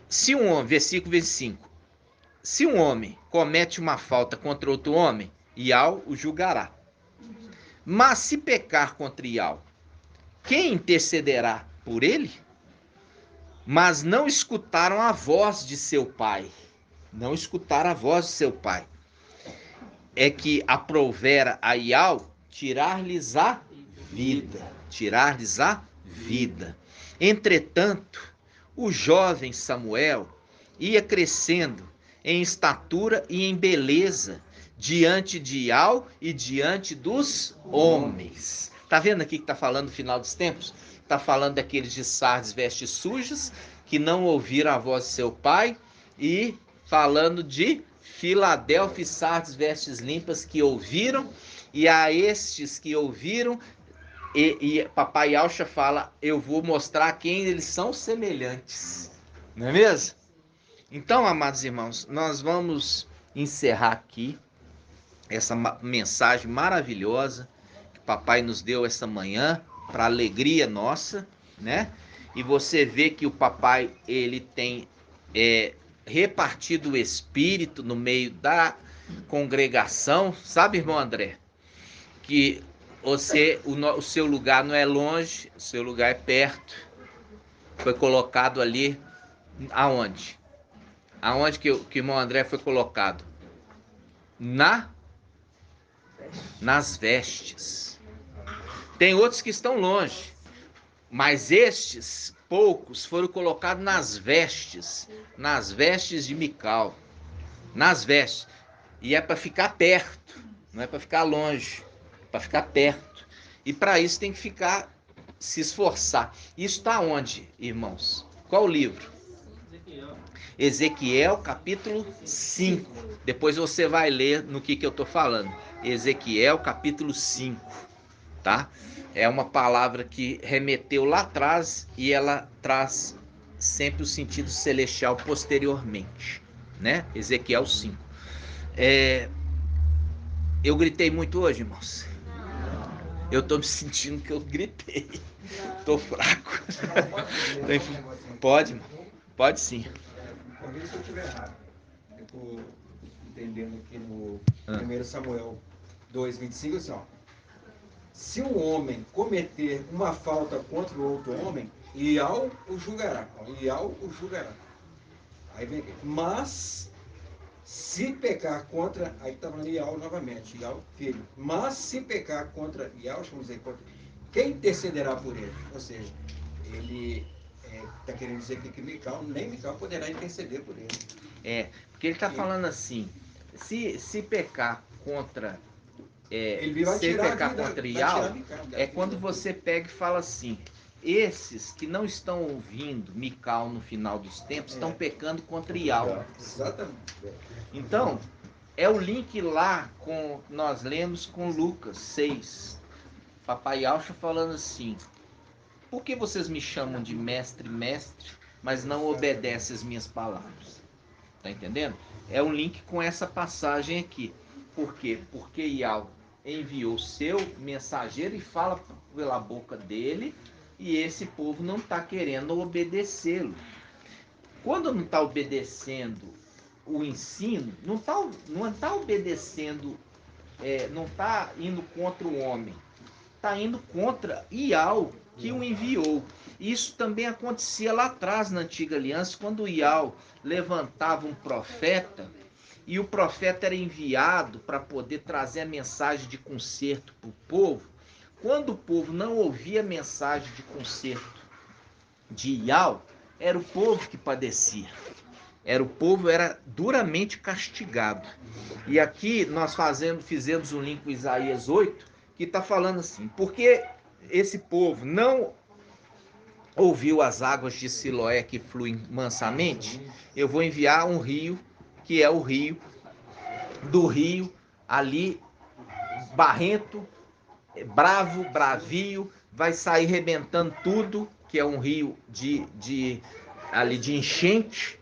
Se um homem, versículo 25. Se um homem comete uma falta contra outro homem, Iau o julgará. Mas se pecar contra Iau, quem intercederá por ele? Mas não escutaram a voz de seu pai. Não escutaram a voz de seu pai. É que aprovera a Iau tirar-lhes a vida. Tirar-lhes a vida. Entretanto, o jovem Samuel ia crescendo em estatura e em beleza diante de Iau e diante dos homens. Tá vendo aqui que tá falando do final dos tempos? Tá falando daqueles de Sardes, vestes sujas, que não ouviram a voz de seu pai, e falando de Filadélfia e Sardes, vestes limpas, que ouviram, e a estes que ouviram, e papai Yaucha fala, eu vou mostrar a quem eles são semelhantes. Não é mesmo? Então, amados irmãos, nós vamos encerrar aqui essa mensagem maravilhosa que papai nos deu essa manhã, para alegria nossa, né? E você vê que o papai, ele tem repartido o Espírito no meio da congregação, sabe, irmão André? Que o seu lugar não é longe, o seu lugar é perto. Foi colocado ali, aonde? Aonde que o irmão André foi colocado? Nas vestes. Tem outros que estão longe, mas estes poucos foram colocados nas vestes de Mical, nas vestes. E é para ficar perto, não é para ficar longe, é para ficar perto. E para isso tem que se esforçar. Isso está onde, irmãos? Qual livro? Ezequiel, capítulo 5. Depois você vai ler no que eu estou falando. Ezequiel, capítulo 5. Tá? É uma palavra que remeteu lá atrás e ela traz sempre o sentido celestial posteriormente, né? Ezequiel 5. Eu gritei muito hoje, irmãos. Eu tô me sentindo que eu gritei. Tô fraco. Pode, irmão. Pode sim. Talvez se eu estiver errado. Eu tô entendendo aqui no 1 Samuel 2:25, assim, ó. Se um homem cometer uma falta contra o outro homem, Iau o julgará. Iau o julgará. Aí vem aqui. Mas, se pecar contra... Aí está falando Iau novamente. Iau, filho. Mas, se pecar contra Iau, vamos dizer, quem intercederá por ele? Ou seja, ele está querendo dizer que nem Mical poderá interceder por ele. Porque ele está falando assim, se pecar contra... ele vai se tirar pecar contra Iau, quando você pega e fala assim, esses que não estão ouvindo Mical no final dos tempos, estão pecando contra Iau. Exatamente. Então, é o link lá com nós lemos com Lucas 6. Papai Yaucha falando assim, por que vocês me chamam de mestre, mas não obedecem as minhas palavras? Tá entendendo? É um link com essa passagem aqui. Por quê? Porque Iau enviou seu mensageiro e fala pela boca dele, e esse povo não está querendo obedecê-lo. Quando não está obedecendo o ensino, não está obedecendo, não está indo contra o homem, está indo contra Iau, que o enviou. Isso também acontecia lá atrás na Antiga Aliança, quando Iau levantava um profeta, e o profeta era enviado para poder trazer a mensagem de conserto para o povo. Quando o povo não ouvia a mensagem de conserto de Iau, era o povo que padecia. O povo era duramente castigado. E aqui nós fizemos um link com Isaías 8, que está falando assim, porque esse povo não ouviu as águas de Siloé que fluem mansamente, eu vou enviar um rio, que é o rio ali, barrento, bravo, bravio, vai sair rebentando tudo, que é um rio de enchente,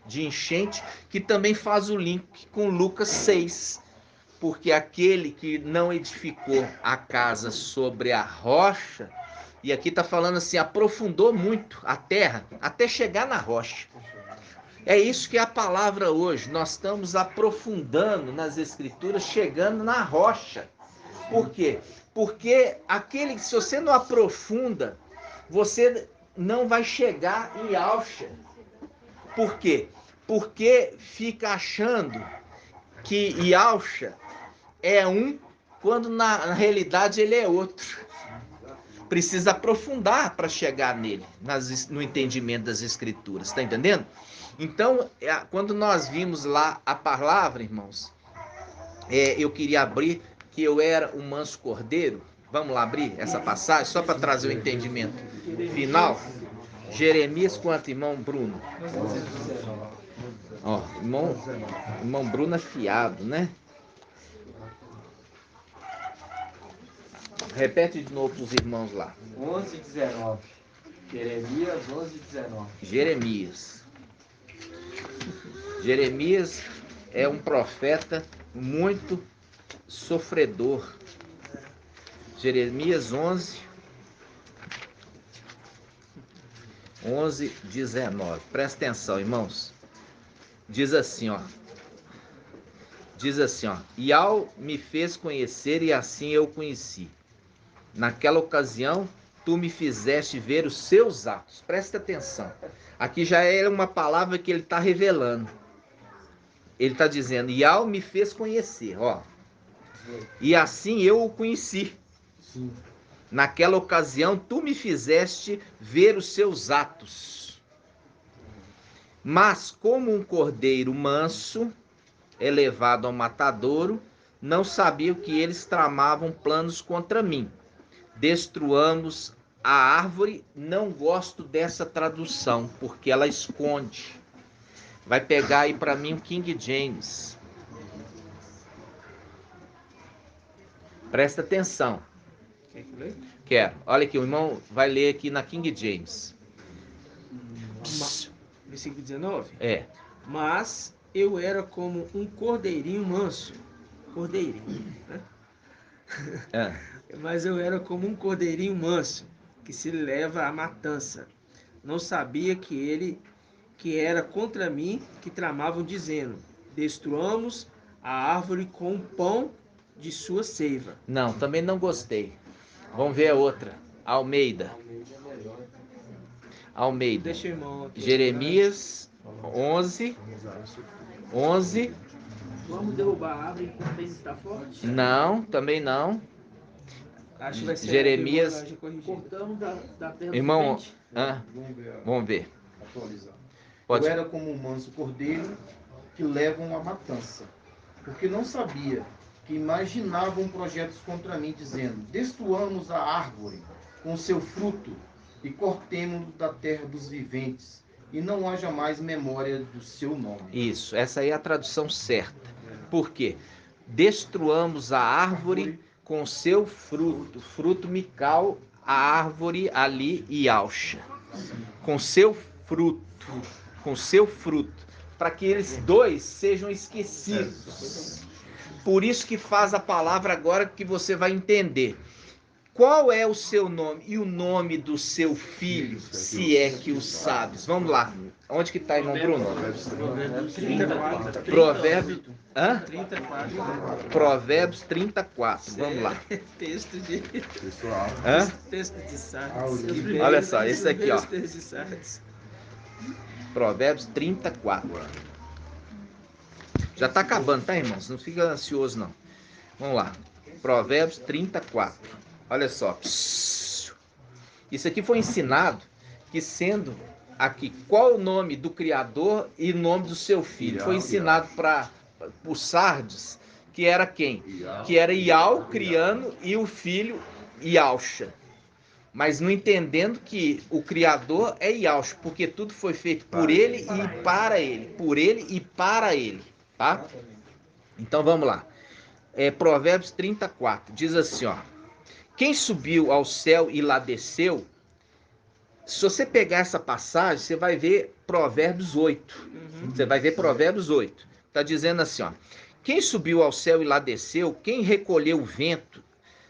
que também faz o link com Lucas 6, porque aquele que não edificou a casa sobre a rocha, e aqui está falando assim, aprofundou muito a terra, até chegar na rocha. É isso que é a palavra hoje, nós estamos aprofundando nas escrituras, chegando na rocha. Por quê? Porque se você não aprofunda, você não vai chegar em alcha. Por quê? Porque fica achando que Yalcha é um, quando na realidade ele é outro. Precisa aprofundar para chegar nele, no entendimento das escrituras, está entendendo? Então, quando nós vimos lá a palavra, irmãos, eu queria abrir que eu era um manso cordeiro. Vamos lá abrir essa passagem, só para trazer o entendimento final. Jeremias, quanto, irmão Bruno? Ó, irmão Bruno afiado, né? Repete de novo para os irmãos lá. 11:19. Jeremias 11:19. Jeremias é um profeta muito sofredor. Jeremias 11:19. Presta atenção, irmãos. Diz assim, ó. Iau me fez conhecer e assim eu conheci. Naquela ocasião, tu me fizeste ver os seus atos. Presta atenção. Aqui já é uma palavra que ele está revelando. Ele está dizendo, Iau me fez conhecer, ó. E assim eu o conheci. Sim. Naquela ocasião, tu me fizeste ver os seus atos. Mas como um cordeiro manso é levado ao matadouro, não sabia que eles tramavam planos contra mim. Destruamos a árvore. Não gosto dessa tradução, porque ela esconde. Vai pegar aí para mim o King James. Presta atenção. Quero. Olha aqui, o irmão vai ler aqui na King James. Versículo 19? É. Mas eu era como um cordeirinho manso. Cordeirinho, né? Mas eu era como um cordeirinho manso, que se leva à matança. Não sabia que era contra mim que tramavam, dizendo, destruamos a árvore com o pão de sua seiva. Não, também não gostei. Vamos ver a outra. Almeida. Deixa o irmão aqui. Jeremias 11. Vamos derrubar a árvore enquanto ainda está forte? Não, também não. Acho que vai ser Jeremias. Cortamos da terra. Irmão, vamos ver. Atualizar. Pode. Eu era como um manso cordeiro que levam à matança, porque não sabia que imaginavam projetos contra mim, dizendo, destruamos a árvore com seu fruto e cortemo-lo da terra dos viventes, e não haja mais memória do seu nome. Isso, essa aí é a tradução certa. Por quê? Destruamos a árvore com seu fruto. Fruto mical, a árvore ali e alcha. Com seu fruto. Para que eles dois sejam esquecidos. Por isso que faz a palavra agora que você vai entender. qual é o seu nome e o nome do seu filho, se é que o sabes? Vamos lá. Onde que está, irmão Bruno? Provérbios 34. Provérbios. Hã? 34. Provérbios 34. Vamos lá. Texto de... Hã? Texto de Sardes. Olha só, esse aqui, ó. Texto de Sardes. Provérbios 34. Já está acabando, tá, irmãos? Não fica ansioso, não. Vamos lá. Provérbios 34. Olha só. Isso aqui foi ensinado que sendo aqui, qual é o nome do Criador e o nome do seu filho? Foi ensinado para o Sardes, que era quem? Que era Ial criando e o filho Ialcha. Mas não entendendo que o Criador é Ialcha, porque tudo foi feito por ele e para ele. Por ele e para ele. Tá? Então vamos lá. Provérbios 34. Diz assim, ó. Quem subiu ao céu e lá desceu. Se você pegar essa passagem, você vai ver Provérbios 8. Você vai ver Provérbios 8. Está dizendo assim, ó. Quem subiu ao céu e lá desceu, quem recolheu o vento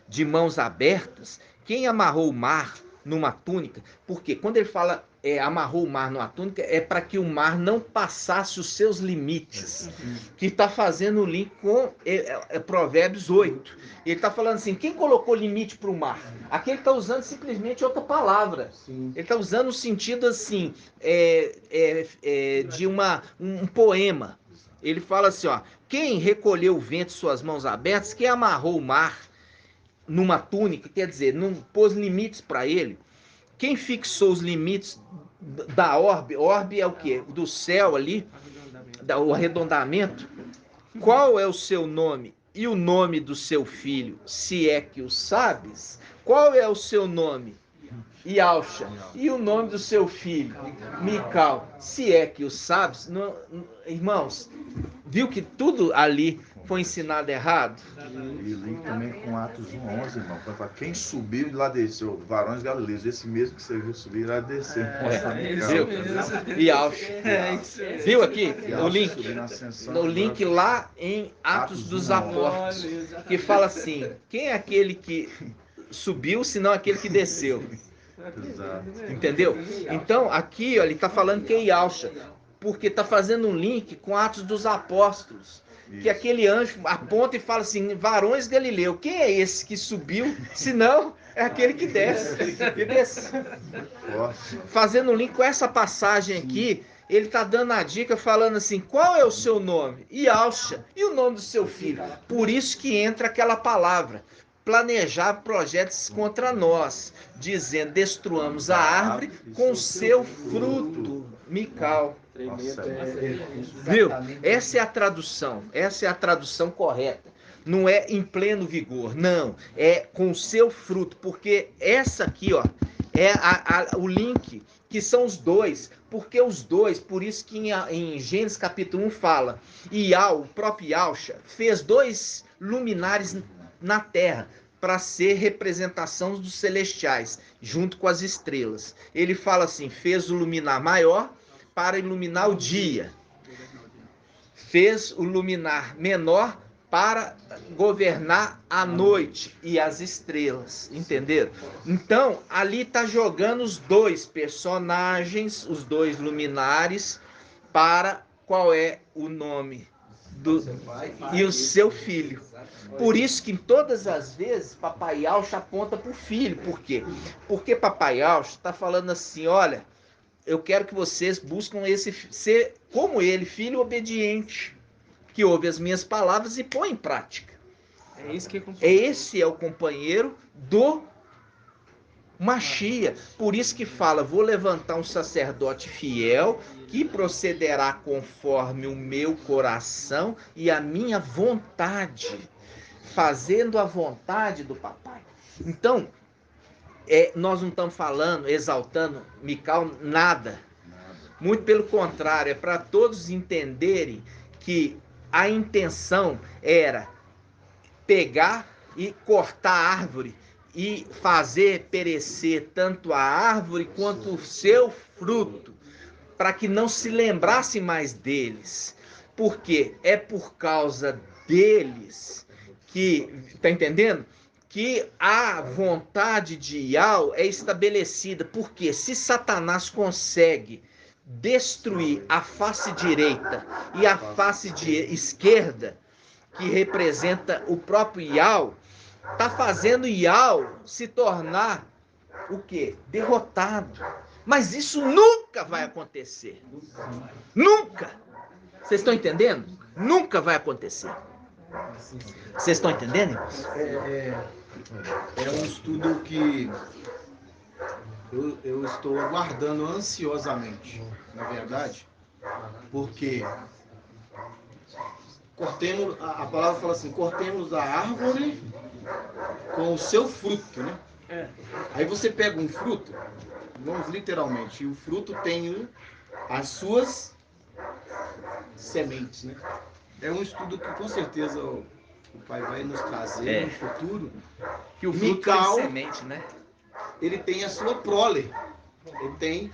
de mãos abertas, quem amarrou o mar numa túnica, porque quando ele fala amarrou o mar numa túnica, é para que o mar não passasse os seus limites, que está fazendo o link com Provérbios 8. Ele está falando assim, quem colocou limite para o mar? Aqui ele está usando simplesmente outra palavra. Sim. Ele está usando o sentido assim, de um poema. Ele fala assim, ó, quem recolheu o vento de suas mãos abertas, quem amarrou o mar numa túnica, quer dizer, não pôs limites para ele. Quem fixou os limites da orbe? Orbe é o quê? Do céu ali, o arredondamento. Qual é o seu nome e o nome do seu filho, se é que o sabes? Qual é o seu nome? Ialcha. E o nome do seu filho? Mical. Se é que o sabes? Não, irmãos, viu que tudo ali foi ensinado errado? E link também com Atos 1:11, irmão. Quem subiu e lá desceu, varões galileus, esse mesmo que você viu subir e lá desceu. Viu? Ialcha. Viu aqui o link? O link lá em Atos dos Apóstolos, que fala assim, quem é aquele que subiu, senão aquele que desceu? Exato. Entendeu? Então, aqui ó, ele está falando que é Ialcha, porque está fazendo um link com Atos dos Apóstolos. Isso. Que aquele anjo aponta e fala assim, varões Galileu, quem é esse que subiu? Senão, é aquele que desce. Fazendo um link com essa passagem aqui, ele está dando a dica, falando assim, qual é o seu nome? Ialcha. E o nome do seu filho? Por isso que entra aquela palavra. Planejar projetos contra nós, dizendo, destruamos a árvore com o seu fruto. Mical. Viu? Essa é a tradução correta. Não é em pleno vigor, não. É com o seu fruto, porque essa aqui, ó, é o link, que são os dois, porque os dois, por isso que em Gênesis capítulo 1 fala, o próprio Ialcha, fez 2 luminares na terra, para ser representação dos celestiais, junto com as estrelas. Ele fala assim, fez o luminar maior para iluminar o dia. Fez o luminar menor para governar a noite e as estrelas. Entenderam? Então, ali está jogando os 2 personagens, os 2 luminares, para qual é o nome e o seu filho. Por isso que todas as vezes Papai Ialcha aponta para o filho. Por quê? Porque Papai Ialcha está falando assim, olha, eu quero que vocês buscam ser como ele, filho obediente, que ouve as minhas palavras e põe em prática. Esse é o companheiro do Machia. Por isso que fala, vou levantar um sacerdote fiel que procederá conforme o meu coração e a minha vontade, fazendo a vontade do papai. Então, nós não estamos falando, exaltando Mical, nada. Muito pelo contrário, é para todos entenderem que a intenção era pegar e cortar a árvore e fazer perecer tanto a árvore quanto o seu fruto, para que não se lembrasse mais deles. Porque é por causa deles que, tá entendendo? que a vontade de Yahweh é estabelecida, porque se Satanás consegue destruir a face direita e a face esquerda, que representa o próprio Yahweh, está fazendo Yahweh se tornar o quê? Derrotado. Mas isso nunca vai acontecer. Nunca! Vocês estão entendendo? Nunca vai acontecer. Vocês estão entendendo? É um estudo que eu estou aguardando ansiosamente, na verdade, porque cortemos, a palavra fala assim, cortemos a árvore com o seu fruto, né? Aí você pega um fruto, vamos literalmente, e o fruto tem as suas sementes, né? É um estudo que com certeza o pai vai nos trazer no futuro. Que o fruto Mical, tem semente, né? ele tem a sua prole, ele tem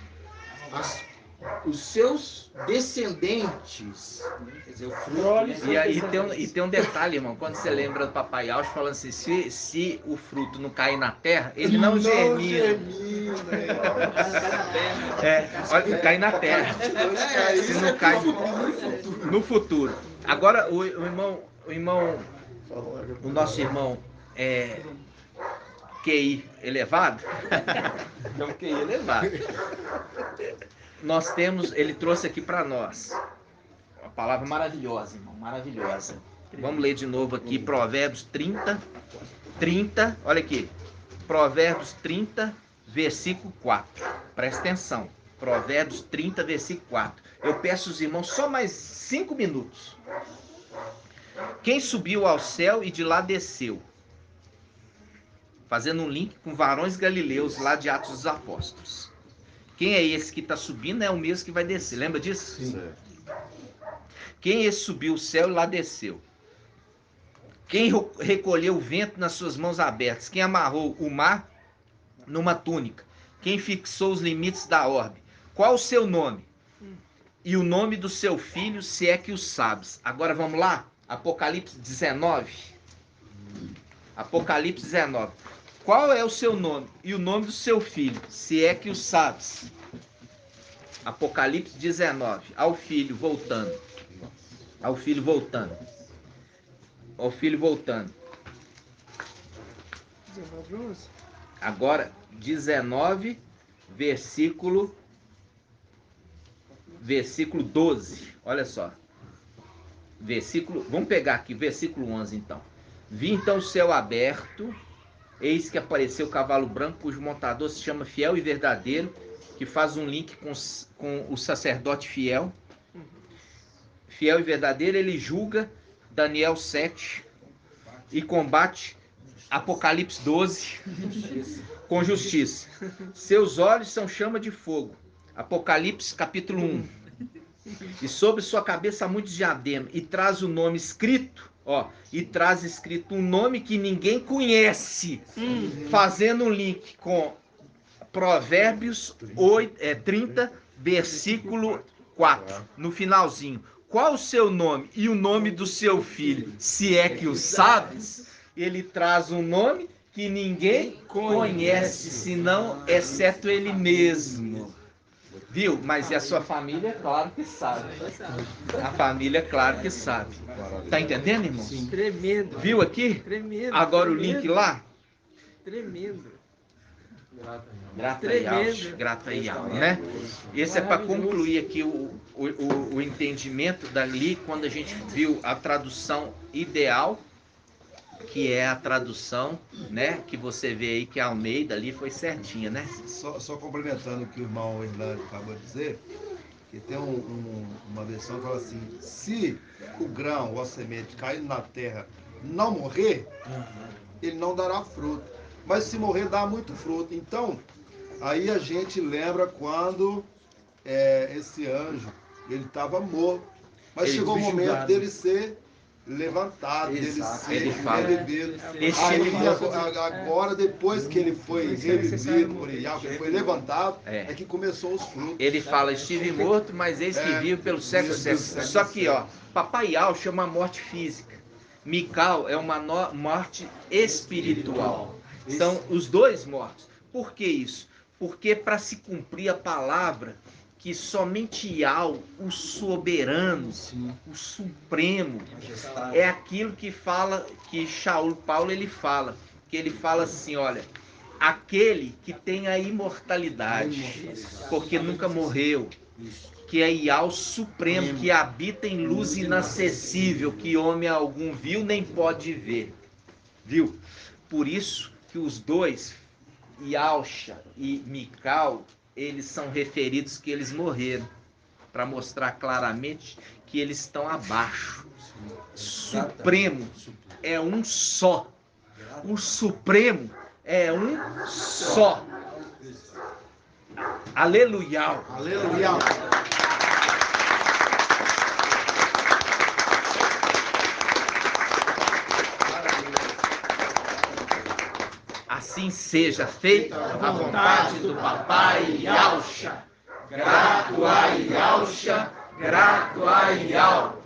os seus descendentes, quer dizer, o fruto. E aí tem um detalhe, irmão. Quando você lembra do Papai Alves falando assim, se o fruto não cair na terra, ele não germina. Olha, cai na terra. Se não cai no futuro. Agora o nosso irmão QI elevado, é um QI elevado. Nós temos, ele trouxe aqui para nós uma palavra maravilhosa, irmão, maravilhosa. Vamos ler de novo aqui, Provérbios 30, olha aqui, Provérbios 30, versículo 4. Presta atenção, Provérbios 30, versículo 4. Eu peço aos irmãos só mais 5 minutos. Quem subiu ao céu e de lá desceu? Fazendo um link com varões galileus lá de Atos dos Apóstolos. Quem é esse que está subindo é o mesmo que vai descer. Lembra disso? Sim. Quem esse subiu o céu e lá desceu? Quem recolheu o vento nas suas mãos abertas? Quem amarrou o mar numa túnica? Quem fixou os limites da orbe? Qual o seu nome? E o nome do seu filho, se é que o sabes. Agora vamos lá? Apocalipse 19. Apocalipse 19. Qual é o seu nome e o nome do seu filho, se é que o sabes? Apocalipse 19. Ao filho voltando. Ao filho voltando. Ao filho voltando. Agora, 19, versículo 12. Olha só. Vamos pegar aqui, versículo 11 então. Vi então o céu aberto. Eis que apareceu o cavalo branco, cujo montador se chama Fiel e Verdadeiro, que faz um link com o sacerdote fiel. Fiel e verdadeiro, ele julga Daniel 7 e combate Apocalipse 12 com justiça. Seus olhos são chama de fogo. Apocalipse capítulo 1. E sobre sua cabeça muitos diademas, e traz o nome escrito. E traz escrito um nome que ninguém conhece, fazendo um link com Provérbios 30, versículo 4, no finalzinho. Qual o seu nome e o nome do seu filho, se é que o sabes? Ele traz um nome que ninguém conhece, senão exceto ele mesmo. Viu? Mas e a sua família, claro que sabe. A família, claro que sabe. Tá entendendo, irmão? Sim. Tremendo. Viu aqui? Tremendo. Agora tremendo. O link lá. Tremendo. Grata e alma, né? Esse é para concluir aqui o entendimento dali, quando a gente viu a tradução ideal, que é a tradução, né, que você vê aí que a Almeida ali foi certinha, né? Só complementando o que o irmão Orlando acabou de dizer, que tem uma versão que fala assim, se o grão ou a semente cair na terra não morrer, ele não dará fruto. Mas se morrer, dá muito fruto. Então, aí a gente lembra quando esse anjo, ele estava morto, mas Ele chegou o momento julgado. dele ser levantado, dele ser Ele fala. revivido. Esse Aí, ele- agora, depois que ele foi revivido por Iau, que ele foi levantado, É. é que começou os frutos. Ele fala, estive morto, mas eis que vivo pelo século século. Só que, Papai Yau chama a morte física. Mical é uma morte espiritual. São os dois mortos. Por que isso? Porque para se cumprir a palavra que somente Yahweh, o soberano, o supremo, é aquilo que fala, que Paulo ele fala, que ele fala assim, olha, aquele que tem a imortalidade, porque nunca morreu, que é Yahweh supremo, que habita em luz inacessível, que homem algum viu nem pode ver. Viu? Por isso que os dois, Yalcha e Mical, eles são referidos que eles morreram, para mostrar claramente que eles estão abaixo. Supremo é um só. O Supremo é um só. Aleluia. Aleluia. Assim seja feita a vontade do Papai Yalcha. Grato a Yalcha, grato a Yal.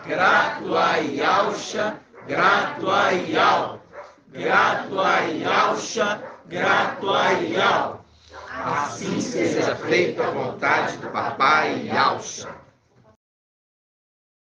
Grato a Yalcha, grato a Yal. Grato a Yalcha, grato a Yal. Assim seja feita a vontade do Papai Yalcha.